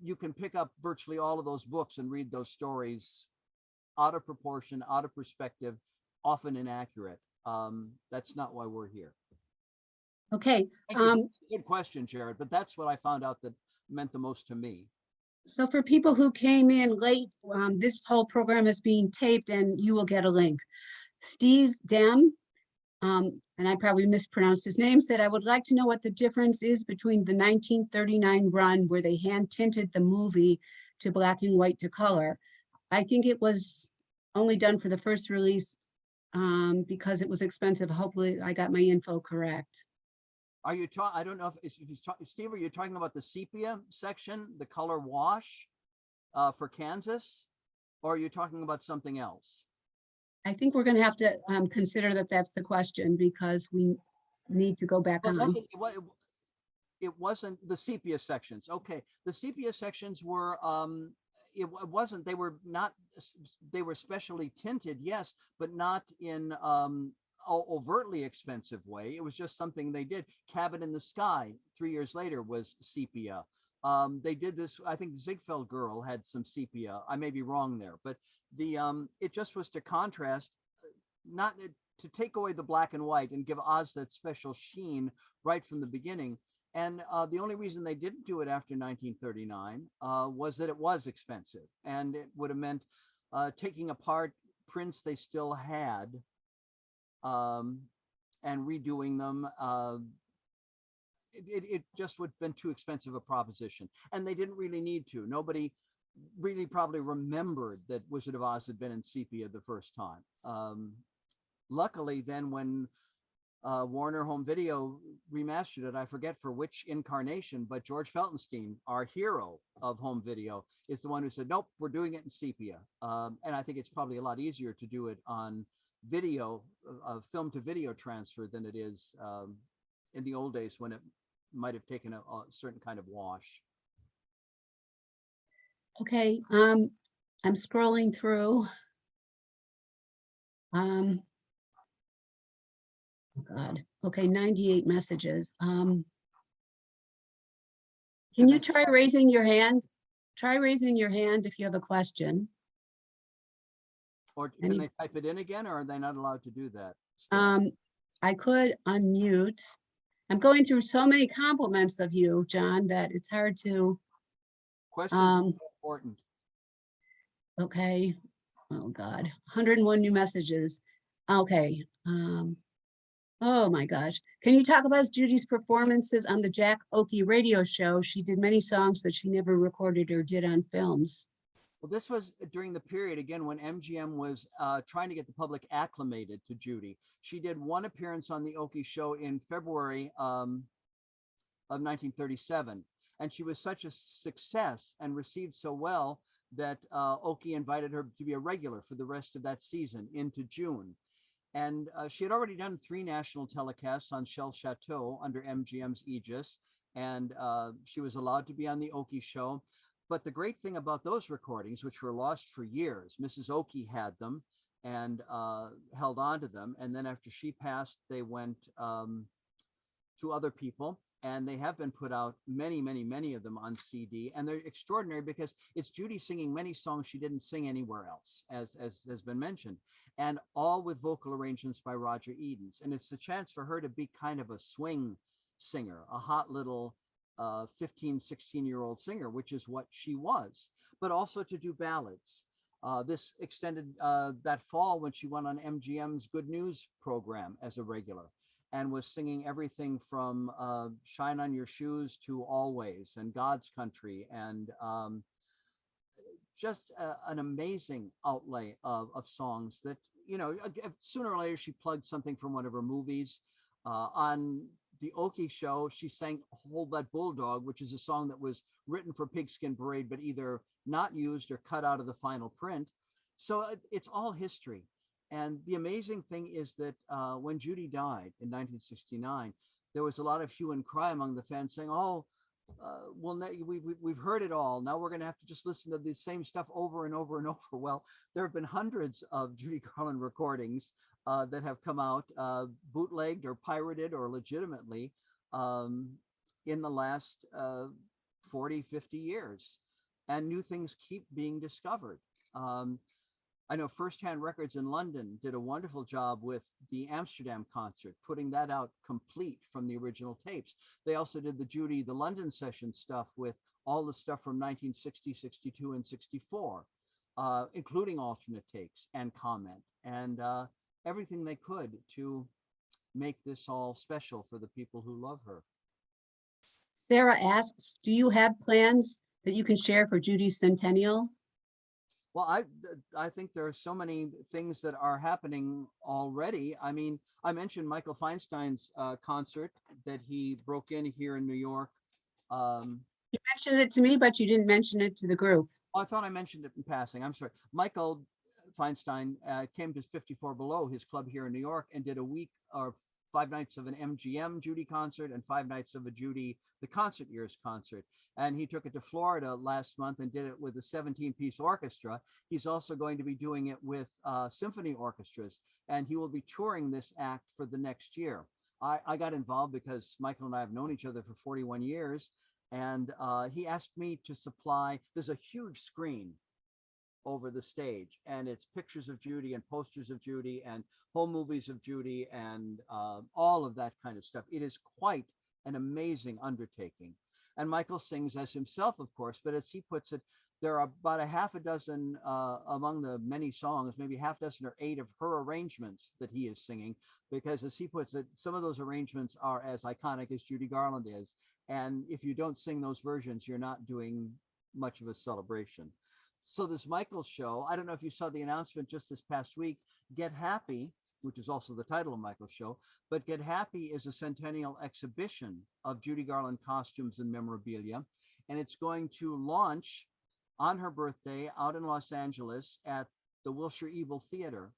you can pick up virtually all of those books and read those stories out of proportion, out of perspective, often inaccurate. That's not why we're here. Okay. Good question, Jared, but that's what I found out that meant the most to me. So for people who came in late, this whole program is being taped and you will get a link. Steve Dem, and I probably mispronounced his name, said, I would like to know what the difference is between the 1939 run where they hand tinted the movie to black and white to color. I think it was only done for the first release because it was expensive. Hopefully I got my info correct. Are you talking? I don't know if he's talking, Steve, are you talking about the sepia section, the color wash for Kansas, or are you talking about something else? I think we're going to have to consider that that's the question because we need to go back on. It wasn't the sepia sections. Okay, the sepia sections were it wasn't, they were not, they were specially tinted, yes, but not in overtly expensive way. It was just something they did. Cabin in the Sky 3 years later was sepia. They did this, I think Ziegfeld Girl had some sepia. I may be wrong there, but the it just was to contrast, not to take away the black and white and give Oz that special sheen right from the beginning. And the only reason they didn't do it after 1939 was that it was expensive, and it would have meant taking apart prints they still had and redoing them. It just would have been too expensive a proposition, and they didn't really need to. Nobody really probably remembered that Wizard of Oz had been in sepia the first time. Luckily, then when Warner Home Video remastered it, I forget for which incarnation, but George Feltenstein, our hero of home video, is the one who said, nope, we're doing it in sepia. And I think it's probably a lot easier to do it on video, film to video transfer than it is in the old days when it might have taken a certain kind of wash. Okay, I'm scrolling through. Oh God. Okay, 98 messages. Can you try raising your hand? Try raising your hand if you have a question. Or can they type it in again, or are they not allowed to do that? I could unmute. I'm going through so many compliments of you, John, that it's hard to. Questions are important. Okay. Oh God, 101 new messages. Okay. Oh my gosh. Can you talk about Judy's performances on the Jack Oakey radio show? She did many songs that she never recorded or did on films. Well, this was during the period, again, when MGM was trying to get the public acclimated to Judy. She did one appearance on the Oakey show in February of 1937. And she was such a success and received so well that Oakey invited her to be a regular for the rest of that season into June. And she had already done 3 national telecasts on Shell Chateau under MGM's aegis. And she was allowed to be on the Oakey show. But the great thing about those recordings, which were lost for years, Mrs. Oakey had them and held on to them. And then after she passed, they went to other people. And they have been put out, many of them on CD. And they're extraordinary because it's Judy singing many songs she didn't sing anywhere else, as has been mentioned, and all with vocal arrangements by Roger Edens. And it's a chance for her to be kind of a swing singer, a hot little 15, 16-year-old singer, which is what she was, but also to do ballads. This extended that fall when she went on MGM's Good News program as a regular, and was singing everything from Shine on Your Shoes to Always and God's Country, and just an amazing outlay of songs that, you know, sooner or later she plugged something from one of her movies. On the Okie show, she sang Hold That Bulldog, which is a song that was written for Pigskin Parade, but either not used or cut out of the final print. So it's all history. And the amazing thing is that when Judy died in 1969, there was a lot of hue and cry among the fans saying, oh, we've heard it all. Now we're going to have to just listen to the same stuff over and over and over. Well, there have been hundreds of Judy Garland recordings that have come out, bootlegged or pirated or legitimately, in the last 40, 50 years. And new things keep being discovered. I know Firsthand Records in London did a wonderful job with the Amsterdam concert, putting that out complete from the original tapes. They also did the London session stuff with all the stuff from 1960, 62, and 64, including alternate takes and comment, and everything they could to make this all special for the people who love her. Sarah asks, do you have plans that you can share for Judy's centennial? Well, I think there are so many things that are happening already. I mean, I mentioned Michael Feinstein's concert that he broke in here in New York. You mentioned it to me, but you didn't mention it to the group. I thought I mentioned it in passing. I'm sorry. Michael Feinstein came to 54 Below, his club here in New York, and did a week or 5 nights of an MGM Judy concert and 5 nights of a Judy the Concert Years concert. And he took it to Florida last month and did it with a 17-piece orchestra. He's also going to be doing it with symphony orchestras, and he will be touring this act for the next year. I got involved because Michael and I have known each other for 41 years, and he asked me to supply, there's a huge screen over the stage, and it's pictures of Judy and posters of Judy and home movies of Judy and all of that kind of stuff. It is quite an amazing undertaking. And Michael sings as himself, of course, but as he puts it, there are about a half a dozen among the many songs, maybe half dozen or 8 of her arrangements that he is singing, because as he puts it, some of those arrangements are as iconic as Judy Garland is. And if you don't sing those versions, you're not doing much of a celebration. So this Michael show, I don't know if you saw the announcement just this past week, Get Happy, which is also the title of Michael's show, but Get Happy is a centennial exhibition of Judy Garland costumes and memorabilia. And it's going to launch on her birthday out in Los Angeles at the Wilshire Eagle Theater,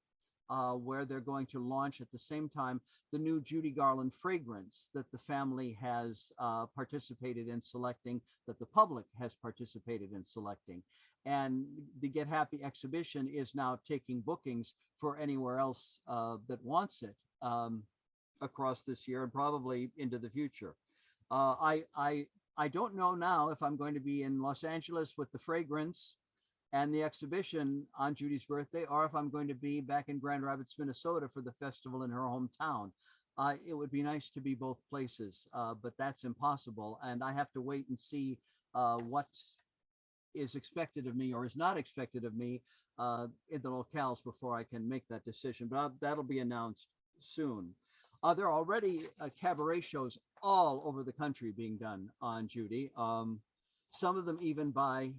where they're going to launch at the same time the new Judy Garland fragrance that the family has participated in selecting, that the public has participated in selecting. And the Get Happy exhibition is now taking bookings for anywhere else that wants it across this year and probably into the future. I don't know now if I'm going to be in Los Angeles with the fragrance and the exhibition on Judy's birthday, or if I'm going to be back in Grand Rapids, Minnesota for the festival in her hometown. It would be nice to be both places, but that's impossible. And I have to wait and see what is expected of me or is not expected of me in the locales before I can make that decision. But that'll be announced soon. There are already cabaret shows all over the country being done on Judy. Some of them even by,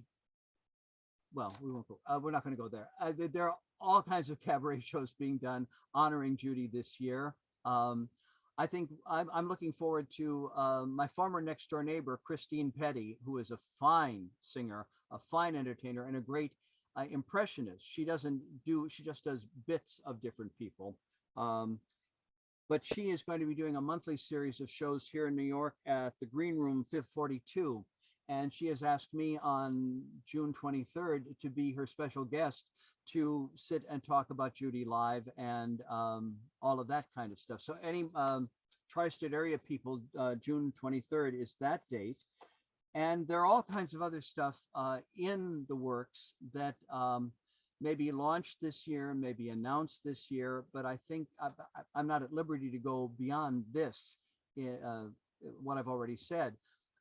well, we won't go, we're not going to go there. There are all kinds of cabaret shows being done honoring Judy this year. I think I'm looking forward to my former next door neighbor, Christine Petty, who is a fine singer, a fine entertainer, and a great impressionist. She just does bits of different people. But she is going to be doing a monthly series of shows here in New York at the Green Room 542. And she has asked me on June 23rd to be her special guest to sit and talk about Judy live and all of that kind of stuff. So any tri-state area people, June 23rd is that date. And there are all kinds of other stuff in the works that may be launched this year, may be announced this year, but I think I'm not at liberty to go beyond this, what I've already said.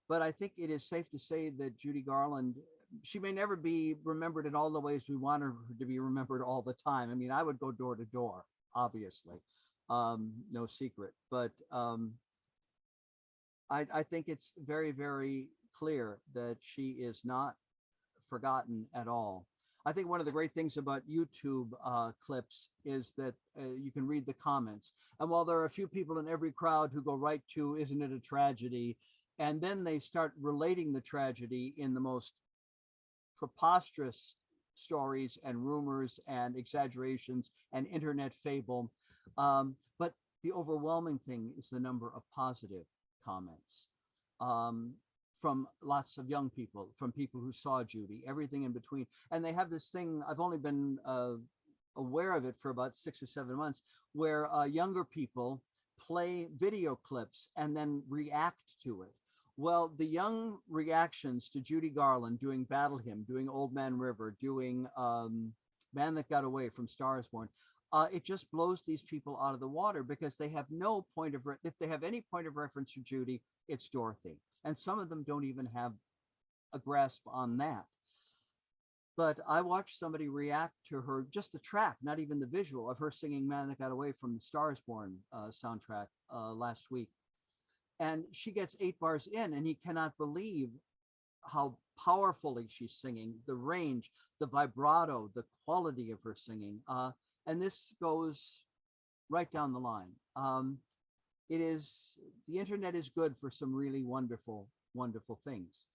But I think it is safe to say that Judy Garland, she may never be remembered in all the ways we want her to be remembered all the time. I mean, I would go door to door, obviously, no secret. But I think it's very, very clear that she is not forgotten at all. I think one of the great things about YouTube clips is that you can read the comments. And while there are a few people in every crowd who go right to, isn't it a tragedy? And then they start relating the tragedy in the most preposterous stories and rumors and exaggerations and internet fable. But the overwhelming thing is the number of positive comments. From lots of young people, from people who saw Judy, everything in between. And they have this thing, I've only been aware of it for about 6 or 7 months, where younger people play video clips and then react to it. Well, the young reactions to Judy Garland doing Battle Hymn, doing Old Man River, doing Man That Got Away from Stars Born, it just blows these people out of the water because they have no point of, if they have any point of reference to Judy, it's Dorothy. And some of them don't even have a grasp on that. But I watched somebody react to her, just the track, not even the visual of her singing Man That Got Away from the Stars Born soundtrack last week. And she gets 8 bars in and he cannot believe how powerfully she's singing, the range, the vibrato, the quality of her singing. And this goes right down the line. The internet is good for some really wonderful, wonderful things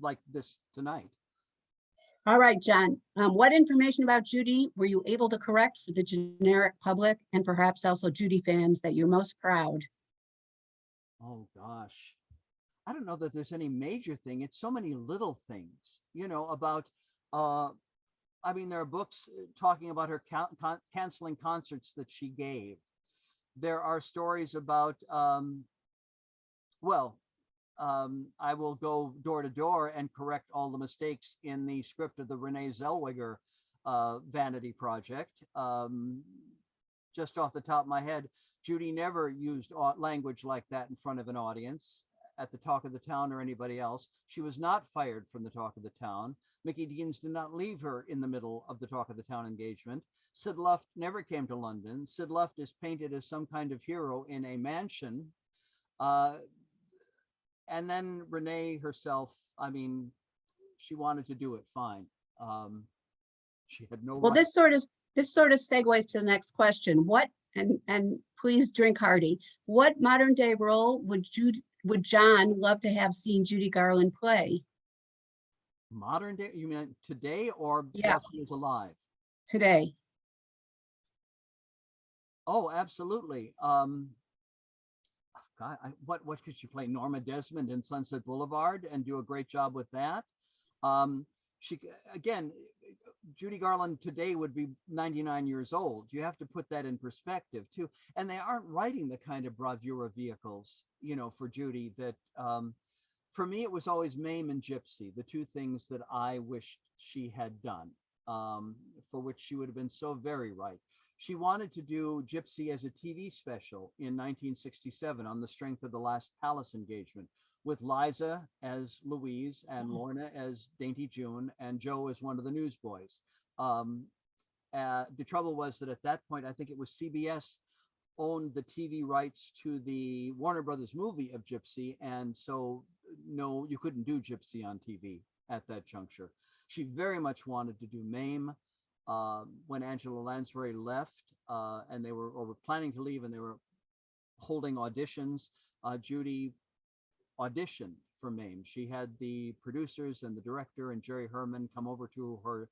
like this tonight. All right, John, what information about Judy were you able to correct for the generic public and perhaps also Judy fans that you're most proud? Oh gosh, I don't know that there's any major thing. It's so many little things, you know, about, I mean, there are books talking about her canceling concerts that she gave. There are stories about, I will go door to door and correct all the mistakes in the script of the Renee Zellweger Vanity Project. Just off the top of my head, Judy never used language like that in front of an audience at the Talk of the Town or anybody else. She was not fired from the Talk of the Town. Mickey Deans did not leave her in the middle of the Talk of the Town engagement. Sid Luft never came to London. Sid Luft is painted as some kind of hero in a mansion. And then Renee herself, I mean, she wanted to do it, fine. She had no Well, right. this sort of segues to the next question. What, and please drink hearty, what modern day role would John love to have seen Judy Garland play? Modern day, you mean today or Yeah, while she was alive? today. Oh, absolutely. God, what could she play? Norma Desmond in Sunset Boulevard and do a great job with that. She, again, Judy Garland today would be 99 years old. You have to put that in perspective too. And they aren't writing the kind of bravura vehicles, you know, for Judy that, for me, it was always Mame and Gypsy, the two things that I wished she had done, for which she would have been so very right. She wanted to do Gypsy as a TV special in 1967 on the strength of the Last Palace engagement, with Liza as Louise and Lorna as Dainty June and Joe as one of the newsboys. The trouble was that at that point, I think it was CBS owned the TV rights to the Warner Brothers movie of Gypsy. And so, no, you couldn't do Gypsy on TV at that juncture. She very much wanted to do Mame. When Angela Lansbury left and they were planning to leave and they were holding auditions, Judy auditioned for Mame. She had the producers and the director and Jerry Herman come over to her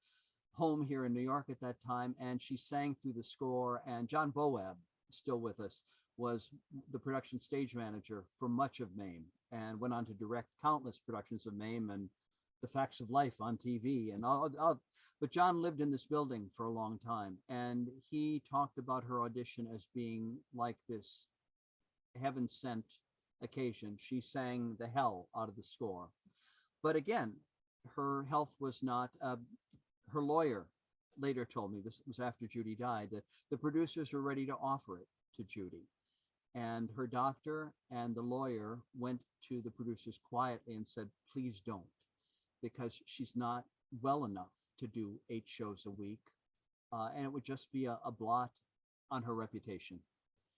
home here in New York at that time, and she sang through the score. And John Boab, still with us, was the production stage manager for much of MAME and went on to direct countless productions of MAME and The Facts of Life on TV and all. But John lived in this building for a long time, and he talked about her audition as being like this heaven sent occasion. She sang the hell out of the score. But again, her health was not, her lawyer later told me, this was after Judy died, that the producers were ready to offer it to Judy. And her doctor and the lawyer went to the producers quietly and said, please don't, because she's not well enough to do 8 shows a week. And it would just be a blot on her reputation.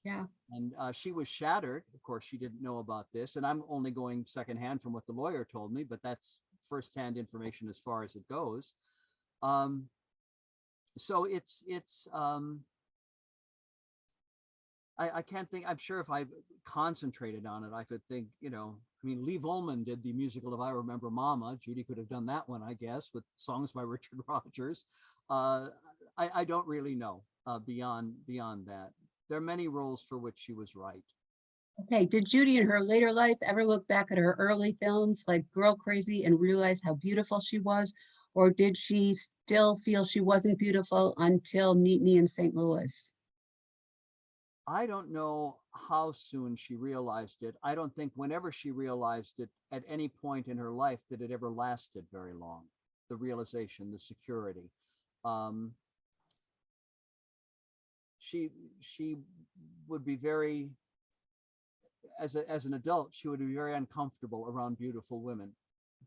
Yeah. And she was shattered. Of course, she didn't know about this. And I'm only going secondhand from what the lawyer told me, but that's firsthand information as far as it goes. So it's I can't think, I'm sure if I concentrated on it, I could think, you know, I mean, Lee Volman did the musical If I Remember Mama. Judy could have done that one, I guess, with songs by Richard Rodgers. I don't really know beyond that. There are many roles for which she was right. Okay, did Judy in her later life ever look back at her early films like Girl Crazy and realize how beautiful she was? Or did she still feel she wasn't beautiful until Meet Me in St. Louis? I don't know how soon she realized it. I don't think whenever she realized it at any point in her life that it ever lasted very long. The realization, the security. She would be very, as an adult, she would be very uncomfortable around beautiful women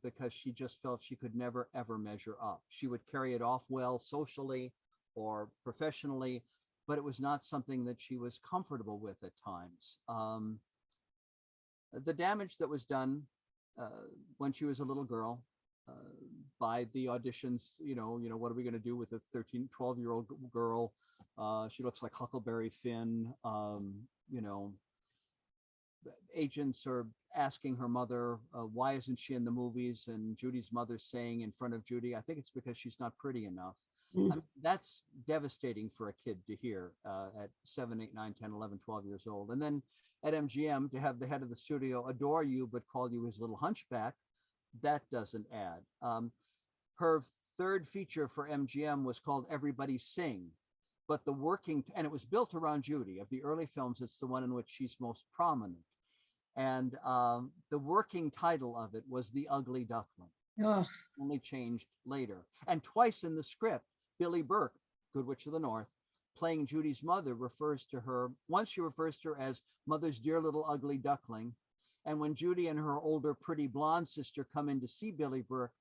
because she just felt she could never, ever measure up. She would carry it off well socially or professionally, but it was not something that she was comfortable with at times. The damage that was done when she was a little girl by the auditions, you know, what are we going to do with a 13, 12-year-old girl? She looks like Huckleberry Finn. You know, agents are asking her mother, why isn't she in the movies? And Judy's mother saying in front of Judy, I think it's because she's not pretty enough. I mean, that's devastating for a kid to hear at 7, 8, 9, 10, 11, 12 years old. And then at MGM to have the head of the studio adore you, but call you his little hunchback, that doesn't add. Her third feature for MGM was called Everybody Sing, but the working, and it was built around Judy. Of the early films, it's the one in which she's most prominent. And the working title of it was The Ugly Duckling. Ugh. Only changed later. And twice in the script, Billy Burke, Good Witch of the North, playing Judy's mother, refers to her, once she refers to her as mother's dear little ugly duckling. And when Judy and her older pretty blonde sister come in to see Billy Burke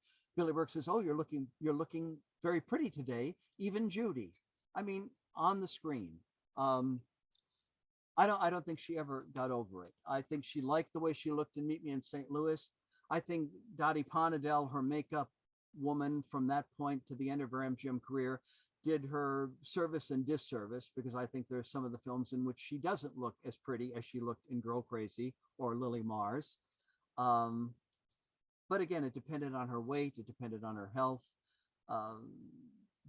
says, oh, you're looking very pretty today, even Judy. I mean, on the screen. I don't think she ever got over it. I think she liked the way she looked in Meet Me in St. Louis. I think Dottie Ponadel, her makeup woman from that point to the end of her MGM career, did her service and disservice, because I think there's some of the films in which she doesn't look as pretty as she looked in Girl Crazy or Lily Mars. But again, it depended on her weight, it depended on her health.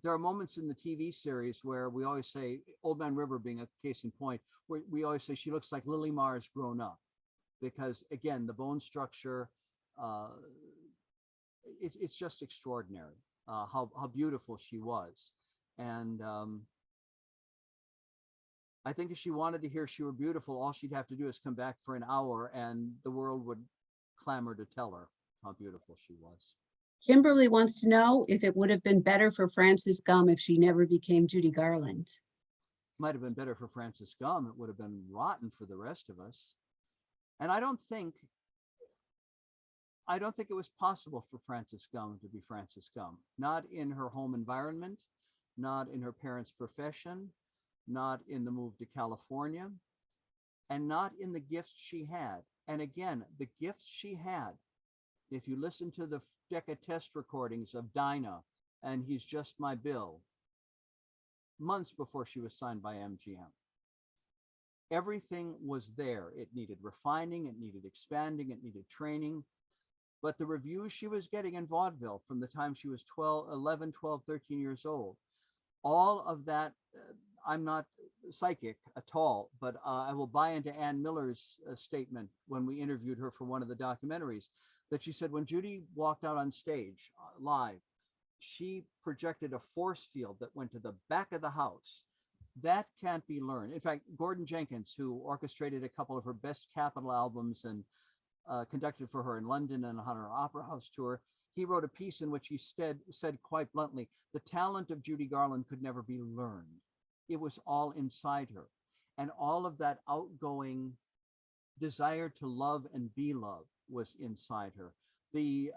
There are moments in the TV series where we always say, Old Man River being a case in point, where we always say she looks like Lily Mars grown up, because again, the bone structure, it's just extraordinary how beautiful she was. And I think if she wanted to hear she were beautiful, all she'd have to do is come back for an hour and the world would clamor to tell her how beautiful she was. Kimberly wants to know if it would have been better for Frances Gumm if she never became Judy Garland. Might have been better for Frances Gumm. It would have been rotten for the rest of us. And I don't think it was possible for Frances Gumm to be Frances Gumm. Not in her home environment, not in her parents' profession, not in the move to California, and not in the gifts she had. And again, the gifts she had, if you listen to the Decca test recordings of Dinah and He's Just My Bill, months before she was signed by MGM, everything was there. It needed refining, it needed expanding, it needed training. But the reviews she was getting in vaudeville from the time she was 11, 12, 13 years old, all of that, I'm not psychic at all, but I will buy into Ann Miller's statement when we interviewed her for one of the documentaries, that she said when Judy walked out on stage live, she projected a force field that went to the back of the house. That can't be learned. In fact, Gordon Jenkins, who orchestrated a couple of her best Capitol albums and conducted for her in London and on her opera house tour, he wrote a piece in which he said quite bluntly, the talent of Judy Garland could never be learned. It was all inside her. And all of that outgoing desire to love and be loved was inside her. The,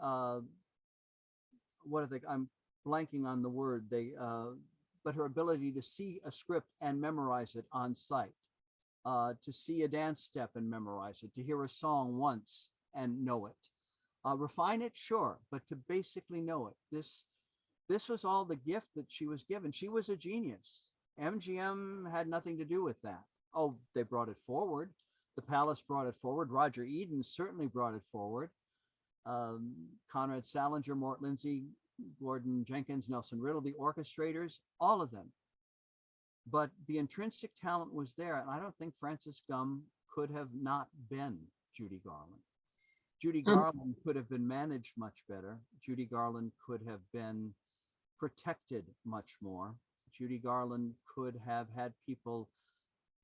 what are they, I'm blanking on the word, but her ability to see a script and memorize it on sight, to see a dance step and memorize it, to hear a song once and know it. Refine it, sure, but to basically know it. This was all the gift that she was given. She was a genius. MGM had nothing to do with that. Oh, they brought it forward. The Palace brought it forward. Roger Eden certainly brought it forward. Conrad Salinger, Mort Lindsay, Gordon Jenkins, Nelson Riddle, the orchestrators, all of them. But the intrinsic talent was there, and I don't think Frances Gumm could have not been Judy Garland. Judy Garland could have been managed much better. Judy Garland could have been protected much more. Judy Garland could have had people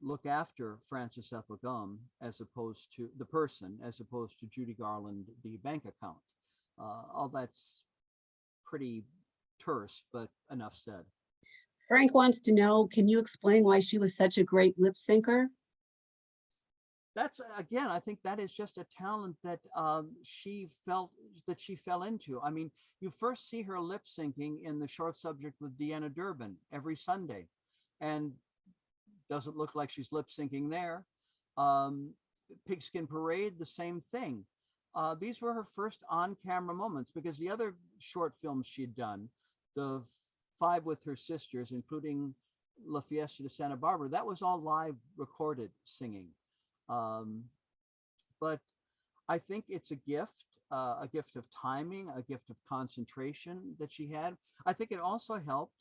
look after Frances Ethel Gumm as opposed to the person, as opposed to Judy Garland, the bank account. All that's pretty terse, but enough said. Frank wants to know, can you explain why she was such a great lip syncer? That's, again, I think that is just a talent that she fell into. I mean, you first see her lip syncing in The Short Subject with Deanna Durbin every Sunday, and doesn't look like she's lip syncing there. Pigskin Parade, the same thing. These were her first on-camera moments, because the other short films she'd done, the 5 with her sisters, including La Fiesta de Santa Barbara, that was all live recorded singing. But I think it's a gift of timing, a gift of concentration that she had. I think it also helped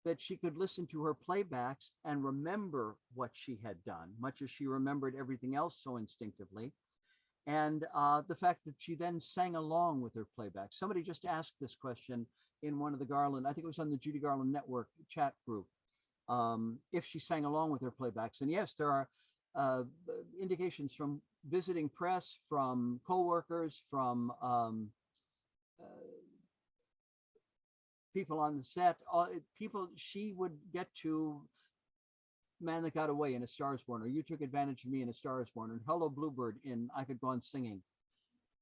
that she could listen to her playbacks and remember what she had done, much as she remembered everything else so instinctively. And the fact that she then sang along with her playback. Somebody just asked this question in one of the Garland, I think it was on the Judy Garland Network chat group, if she sang along with her playbacks. And yes, there are indications from visiting press, from co-workers, from people on the set, people she would get to Man That Got Away in A Star Is Born, or You Took Advantage of Me in A Star Is Born, and Hello Bluebird in I Could Go On Singing.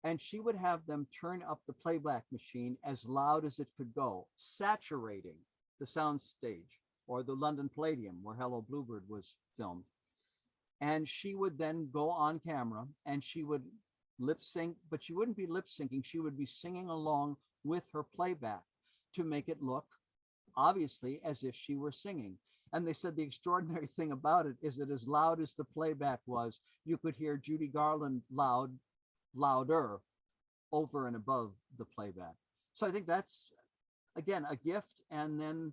And she would have them turn up the playback machine as loud as it could go, saturating the sound stage or the London Palladium where Hello Bluebird was filmed. And she would then go on camera and she would lip sync, but she wouldn't be lip syncing. She would be singing along with her playback to make it look obviously as if she were singing. And they said the extraordinary thing about it is that as loud as the playback was, you could hear Judy Garland louder over and above the playback. So I think that's, again, a gift. And then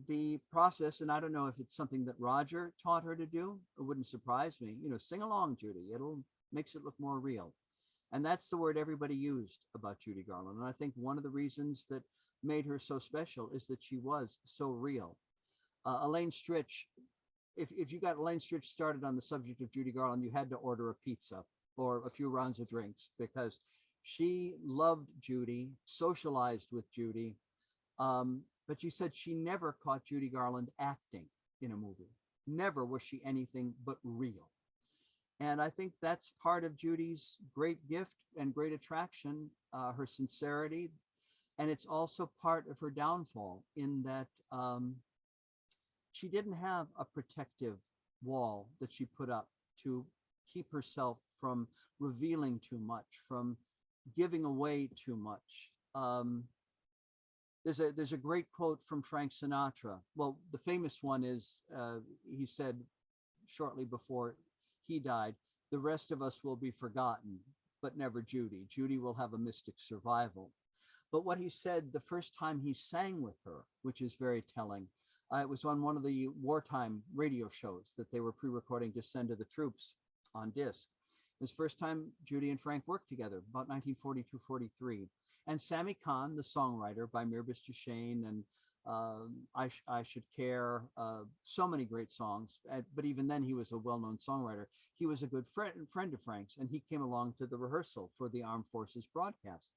the process, and I don't know if it's something that Roger taught her to do. It wouldn't surprise me. You know, sing along, Judy. It'll makes it look more real. And that's the word everybody used about Judy Garland. And I think one of the reasons that made her so special is that she was so real. Elaine Stritch, if you got Elaine Stritch started on the subject of Judy Garland, you had to order a pizza or a few rounds of drinks, because she loved Judy, socialized with Judy. But she said she never caught Judy Garland acting in a movie. Never was she anything but real. And I think that's part of Judy's great gift and great attraction, her sincerity. And it's also part of her downfall in that she didn't have a protective wall that she put up to keep herself from revealing too much, from giving away too much. There's a great quote from Frank Sinatra. Well, the famous one is, he said shortly before he died, "The rest of us will be forgotten, but never Judy. Judy will have a mystic survival." But what he said the first time he sang with her, which is very telling, It was on one of the wartime radio shows that they were pre-recording to send to the troops on disc. It was the first time Judy and Frank worked together, about 1942-43. And Sammy Cahn, the songwriter, by Mirbis Duchesne and I Should Care, so many great songs. But even then, he was a well-known songwriter. He was a good friend of Frank's, and he came along to the rehearsal for the Armed Forces broadcast.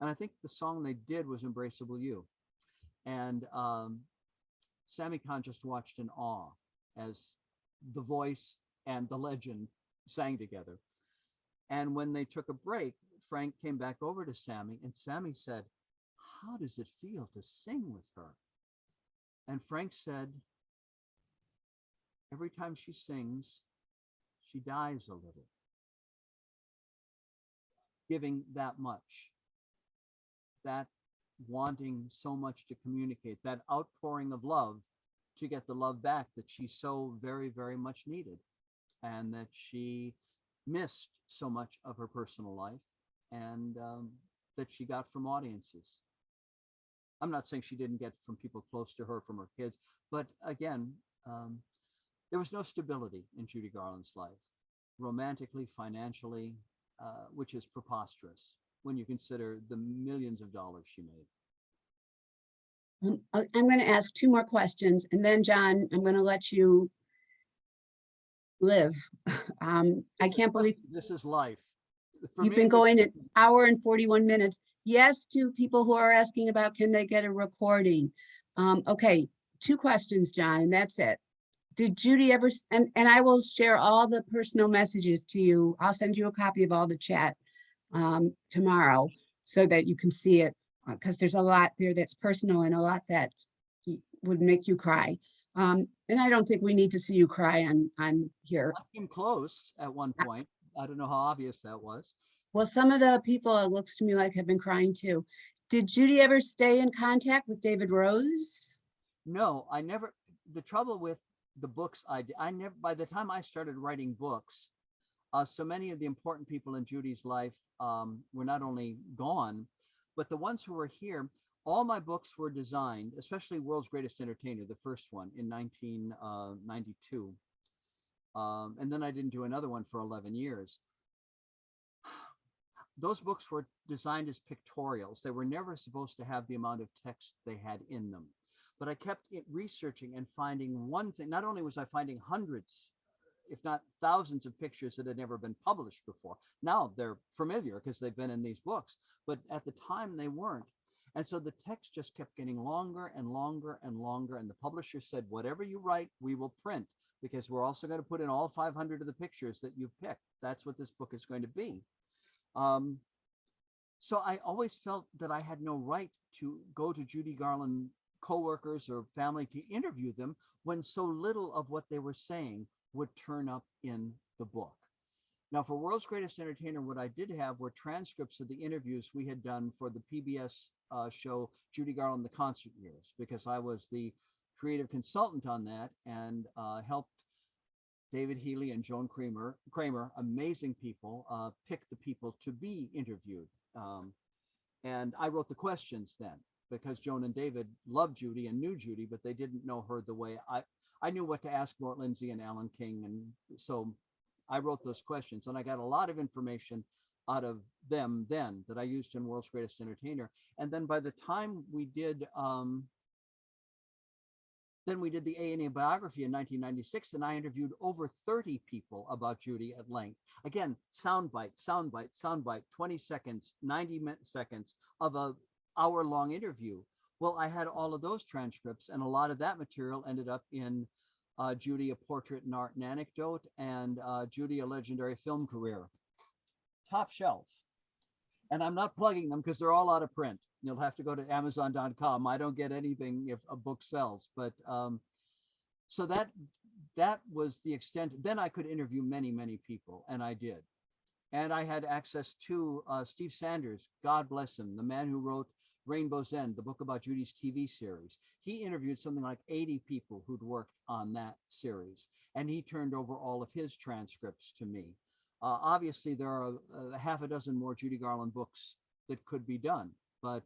And I think the song they did was Embraceable You. And Sammy Cahn just watched in awe as the voice and the legend sang together. And when they took a break, Frank came back over to Sammy, and Sammy said, "How does it feel to sing with her?" And Frank said, "Every time she sings, she dies a little." Giving that much, that wanting so much to communicate, that outpouring of love to get the love back that she so very, very much needed, and that she missed so much of her personal life, and that she got from audiences. I'm not saying she didn't get from people close to her, from her kids, but again, there was no stability in Judy Garland's life, romantically, financially, which is preposterous when you consider the millions of dollars she made. I'm going to ask two more questions, and then John, I'm going to let you live. I can't believe this is life. For you've me, been going an hour and 41 minutes. Yes, to people who are asking about, can they get a recording? Okay, two questions, John, and that's it. Did Judy ever, and I will share all the personal messages to you. I'll send you a copy of all the chat tomorrow so that you can see it, because there's a lot there that's personal and a lot that would make you cry. And I don't think we need to see you cry on here. I came close at one point. I don't know how obvious that was. Well, some of the people, it looks to me like, have been crying too. Did Judy ever stay in contact with David Rose? No, I never. The trouble with the books I never, by the time I started writing books, so many of the important people in Judy's life were not only gone, but the ones who were here. All my books were designed, especially World's Greatest Entertainer, the first one in 1992. And then I didn't do another one for 11 years. Those books were designed as pictorials. They were never supposed to have the amount of text they had in them. But I kept researching and finding one thing. Not only was I finding hundreds, if not thousands of pictures that had never been published before. Now they're familiar because they've been in these books, but at the time they weren't. And so the text just kept getting longer and longer and longer. And the publisher said, whatever you write, we will print, because we're also going to put in all 500 of the pictures that you've picked. That's what this book is going to be. So I always felt that I had no right to go to Judy Garland coworkers or family to interview them when so little of what they were saying would turn up in the book. Now, for World's Greatest Entertainer, what I did have were transcripts of the interviews we had done for the PBS show Judy Garland, The Concert Years, because I was the creative consultant on that and helped David Healy and Joan Kramer, amazing people, pick the people to be interviewed. And I wrote the questions then, because Joan and David loved Judy and knew Judy, but they didn't know her the way I knew what to ask Mort Lindsay and Alan King. And so I wrote those questions, and I got a lot of information out of them then that I used in World's Greatest Entertainer. And then by the time we did, the A&E biography in 1996, and I interviewed over 30 people about Judy at length. Again, soundbite, 20 seconds, 90 seconds of a hour-long interview. Well, I had all of those transcripts, and a lot of that material ended up in Judy, A Portrait, an Art and Anecdote, and Judy, A Legendary Film Career. Top shelf. And I'm not plugging them because they're all out of print. You'll have to go to Amazon.com. I don't get anything if a book sells. But so that was the extent. Then I could interview many, many people, and I did. And I had access to Steve Sanders, God bless him, the man who wrote Rainbow's End, the book about Judy's TV series. He interviewed something like 80 people who'd worked on that series, and he turned over all of his transcripts to me. Obviously, there are a half a dozen more Judy Garland books that could be done. But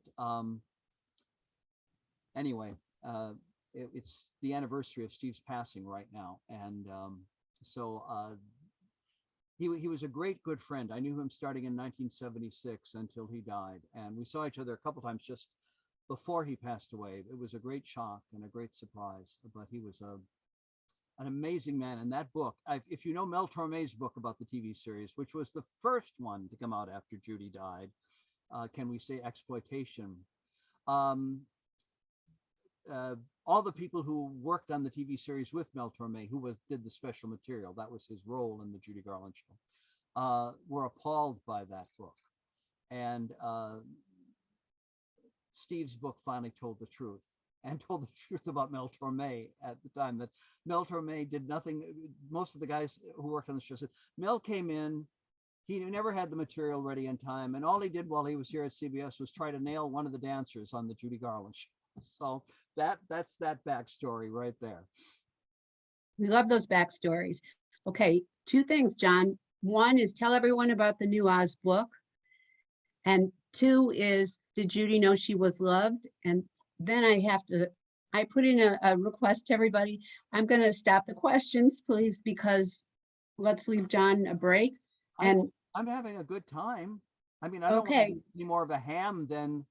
anyway, it's the anniversary of Steve's passing right now. And so he was a great good friend. I knew him starting in 1976 until he died. And we saw each other a couple times just before he passed away. It was a great shock and a great surprise, but he was an amazing man. And that book, if you know Mel Torme's book about the TV series, which was the first one to come out after Judy died, Can We Say Exploitation? All the people who worked on the TV series with Mel Torme, who did the special material, that was his role in the Judy Garland show, were appalled by that book. And Steve's book finally told the truth, and told the truth about Mel Torme at the time, that Mel Torme did nothing. Most of the guys who worked on the show said Mel came in, he never had the material ready in time, and all he did while he was here at CBS was try to nail one of the dancers on the Judy Garland show. So that's that backstory right there. We love those backstories. Okay, two things, John. One is tell everyone about the new Oz book. And two is, did Judy know she was loved? And then I put in a request to everybody. I'm going to stop the questions, please, because let's leave John a break. And I'm having a good time. I mean, I don't want to be any more of a ham than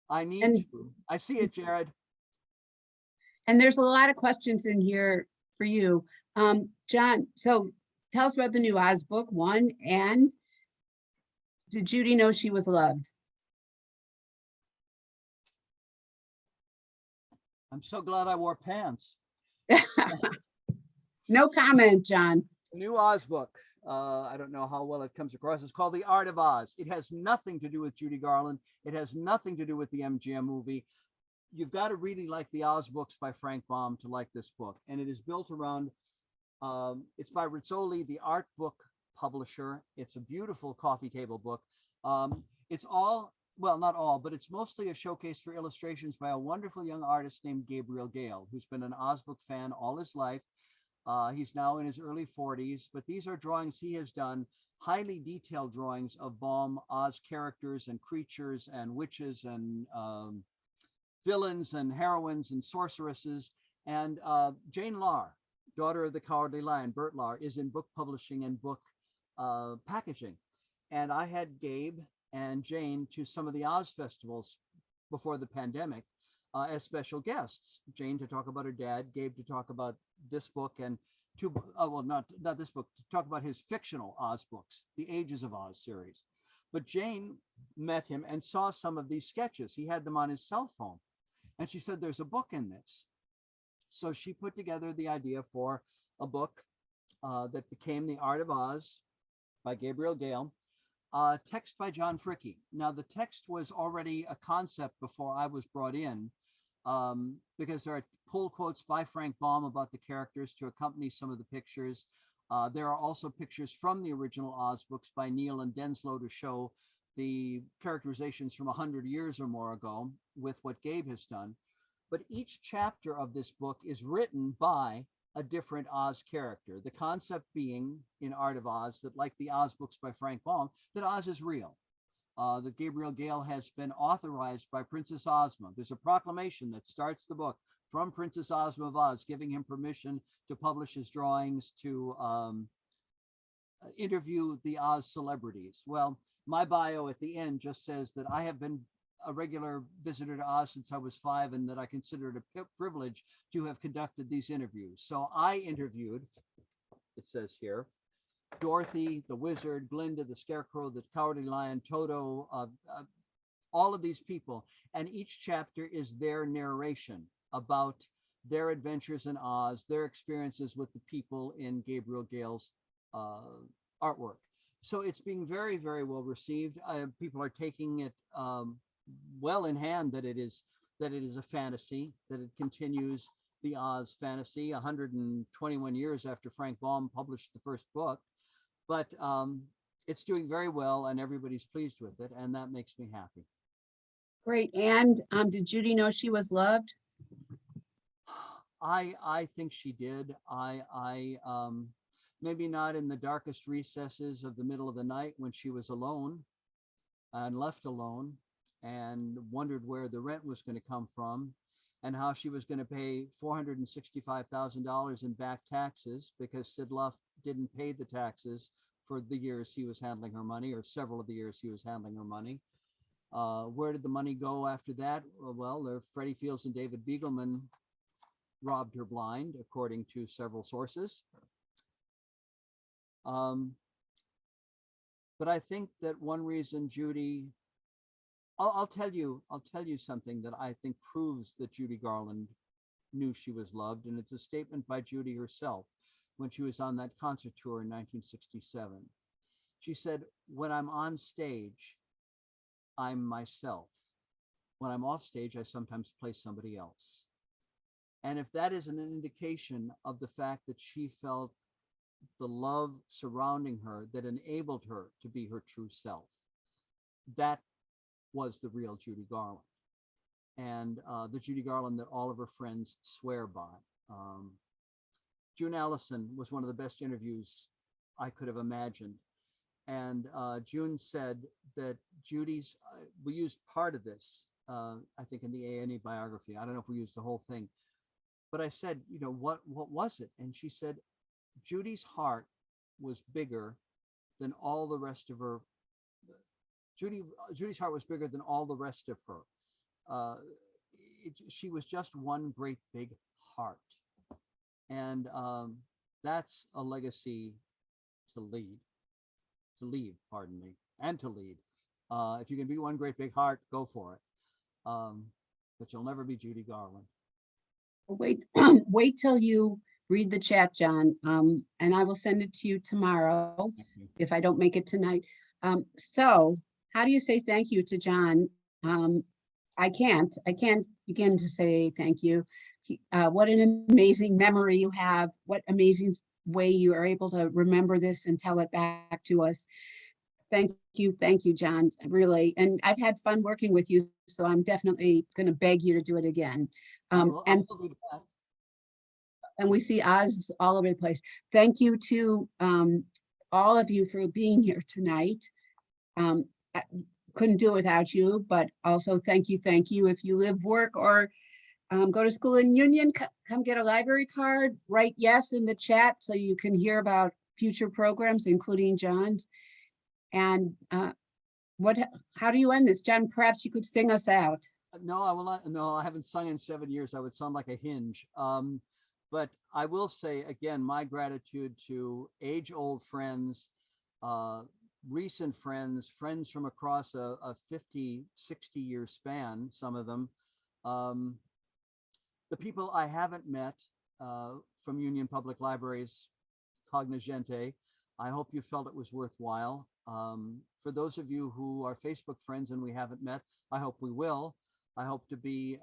I need to. I see it, Jared. And there's a lot of questions in here for you. John, so tell us about the new Oz book, one, and did Judy know she was loved? I'm so glad I wore pants. No comment, John. The new Oz book. I don't know how well it comes across. It's called The Art of Oz. It has nothing to do with Judy Garland. It has nothing to do with the MGM movie. You've got to really like the Oz books by Frank Baum to like this book. And it is built around, it's by Rizzoli, the art book publisher. It's a beautiful coffee table book. It's all, well, not all, but it's mostly a showcase for illustrations by a wonderful young artist named Gabriel Gale, who's been an Oz book fan all his life. He's now in his early 40s, but these are drawings he has done, highly detailed drawings of Baum Oz characters and creatures and witches and villains and heroines and sorceresses. And Jane Lahr, daughter of the Cowardly Lion, Bert Lahr, is in book publishing and book packaging. And I had Gabe and Jane to some of the Oz festivals before the pandemic as special guests. Jane to talk about her dad, Gabe to talk about this book, and well, not this book, to talk about his fictional Oz books, the Ages of Oz series. But Jane met him and saw some of these sketches. He had them on his cell phone. And she said, there's a book in this. So she put together the idea for a book that became The Art of Oz by Gabriel Gale, text by John Fricke. Now, the text was already a concept before I was brought in, because there are pull quotes by Frank Baum about the characters to accompany some of the pictures. There are also pictures from the original Oz books by Neil and Denslow to show the characterizations from 100 years or more ago with what Gabe has done. But each chapter of this book is written by a different Oz character. The concept being in Art of Oz that, like the Oz books by Frank Baum, that Oz is real. That Gabriel Gale has been authorized by Princess Ozma. There's a proclamation that starts the book from Princess Ozma of Oz, giving him permission to publish his drawings, to interview the Oz celebrities. Well, my bio at the end just says that I have been a regular visitor to Oz since I was 5, and that I consider it a privilege to have conducted these interviews. So I interviewed, it says here, Dorothy, the Wizard, Glinda, the Scarecrow, the Cowardly Lion, Toto, all of these people. And each chapter is their narration about their adventures in Oz, their experiences with the people in Gabriel Gale's artwork. So it's being very, very well received. People are taking it well in hand that it is a fantasy, that it continues the Oz fantasy 121 years after Frank Baum published the first book. But it's doing very well and everybody's pleased with it, and that makes me happy. Great. And did Judy know she was loved? I think she did. I maybe not in the darkest recesses of the middle of the night when she was alone and left alone and wondered where the rent was going to come from, and how she was going to pay $465,000 in back taxes because Sid Luft didn't pay the taxes for the years he was handling her money, or several of the years he was handling her money. Where did the money go after that? Well, Freddie Fields and David Beagleman robbed her blind, according to several sources. But I think that one reason Judy, I'll tell you something that I think proves that Judy Garland knew she was loved, and it's a statement by Judy herself when she was on that concert tour in 1967. She said, "When I'm on stage, I'm myself. When I'm off stage, I sometimes play somebody else." And if that is an indication of the fact that she felt the love surrounding her that enabled her to be her true self, that was the real Judy Garland, and the Judy Garland that all of her friends swear by. June Allison was one of the best interviews I could have imagined. And June said that Judy's, we used part of this, I think in the A&E biography. I don't know if we used the whole thing, but I said, you know, what was it? And she said, Judy's heart was bigger than all the rest of her. Judy's heart was bigger than all the rest of her. She was just one great big heart. And that's a legacy to leave, pardon me, and to lead. If you can be one great big heart, go for it. But you'll never be Judy Garland. Wait, wait till you read the chat, John, and I will send it to you tomorrow if I don't make it tonight. So how do you say thank you to John? I can't begin to say thank you. What an amazing memory you have. What amazing way you are able to remember this and tell it back to us. Thank you, John, really. And I've had fun working with you, so I'm definitely going to beg you to do it again. And we see Oz all over the place. Thank you to all of you for being here tonight. I couldn't do it without you, but also thank you. If you live, work, or go to school in Union, come get a library card, write yes in the chat so you can hear about future programs, including John's. And how do you end this? John, perhaps you could sing us out. No, I will not. No, I haven't sung in 7 years. I would sound like a hinge. But I will say again, my gratitude to age-old friends, recent friends from across a 50, 60-year span, some of them. The people I haven't met from Union Public Libraries, cognoscente, I hope you felt it was worthwhile. For those of you who are Facebook friends and we haven't met, I hope we will. I hope the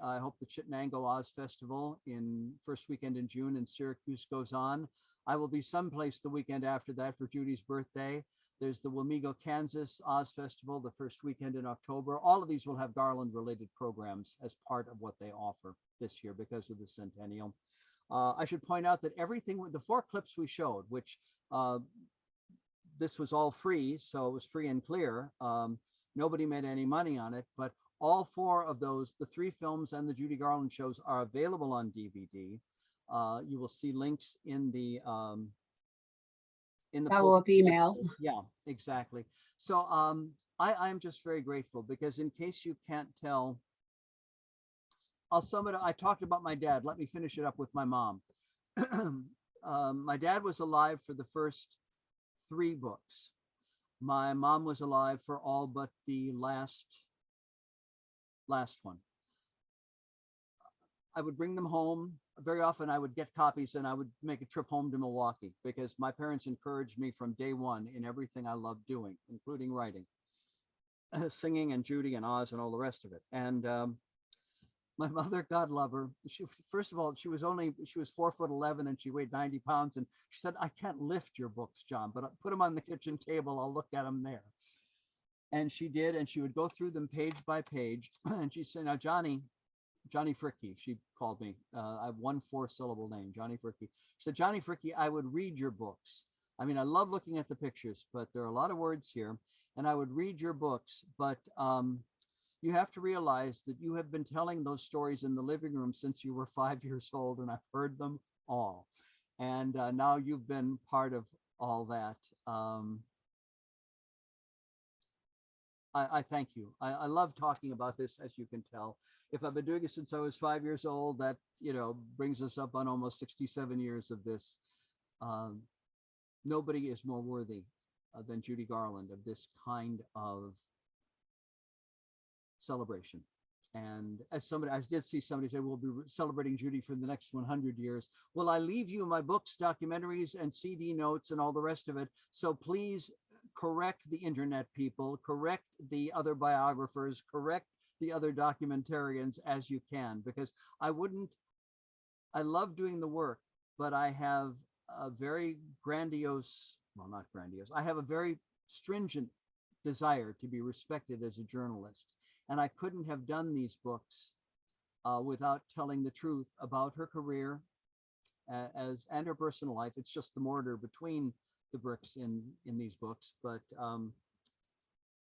Chittenango Oz Festival in first weekend in June in Syracuse goes on. I will be someplace the weekend after that for Judy's birthday. There's the Wamego, Kansas Oz Festival the first weekend in October. All of these will have Garland related programs as part of what they offer this year because of the centennial. I should point out that everything, the 4 clips we showed, which this was all free, so it was free and clear. Nobody made any money on it, but all 4 of those, the 3 films and the Judy Garland shows, are available on DVD. You will see links in the follow-up email. Yeah, exactly. So I'm just very grateful because in case you can't tell, I'll sum it up. I talked about my dad. Let me finish it up with my mom. My dad was alive for the first 3 books. My mom was alive for all but the last one. I would bring them home. Very often I would get copies and I would make a trip home to Milwaukee because my parents encouraged me from day one in everything I loved doing, including writing, singing and Judy and Oz and all the rest of it. And my mother, God love her, first of all, she was 4'11" and she weighed 90 pounds. And she said, "I can't lift your books, John, but put them on the kitchen table. I'll look at them there." And she did. And she would go through them page by page. And she said, "Now, Johnny Fricke," she called me. I have 1 4-syllable name, Johnny Fricke. She said, "Johnny Fricke, I would read your books. I mean, I love looking at the pictures, but there are a lot of words here. And I would read your books, but you have to realize that you have been telling those stories in the living room since you were 5 years old, and I've heard them all. And now you've been part of all that. I thank you. I love talking about this, as you can tell. If I've been doing it since I was 5 years old, that, brings us up on almost 67 years of this. Nobody is more worthy than Judy Garland of this kind of celebration. And as somebody, I did see somebody say, we'll be celebrating Judy for the next 100 years. Well, I leave you my books, documentaries, and CD notes and all the rest of it. So please correct the internet people, correct the other biographers, correct the other documentarians as you can, because I love doing the work, but I have a very grandiose, well, not grandiose, I have a very stringent desire to be respected as a journalist. And I couldn't have done these books without telling the truth about her career and her personal life. It's just the mortar between the bricks in these books. But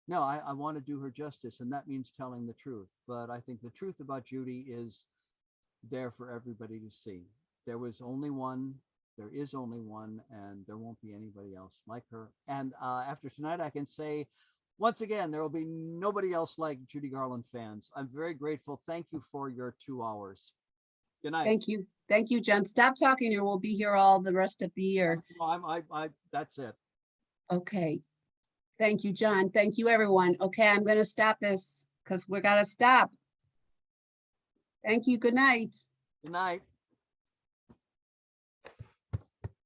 no, I want to do her justice, and that means telling the truth. But I think the truth about Judy is there for everybody to see. There was only one, there is only one, and there won't be anybody else like her. And after tonight, I can say, once again, there will be nobody else like Judy Garland fans. I'm very grateful. Thank you for your 2 hours. Good night. Thank you. Thank you, John. Stop talking or we'll be here all the rest of the year. That's it. Okay. Thank you, John. Thank you, everyone. Okay, I'm going to stop this because we got to stop. Thank you. Good night. Good night.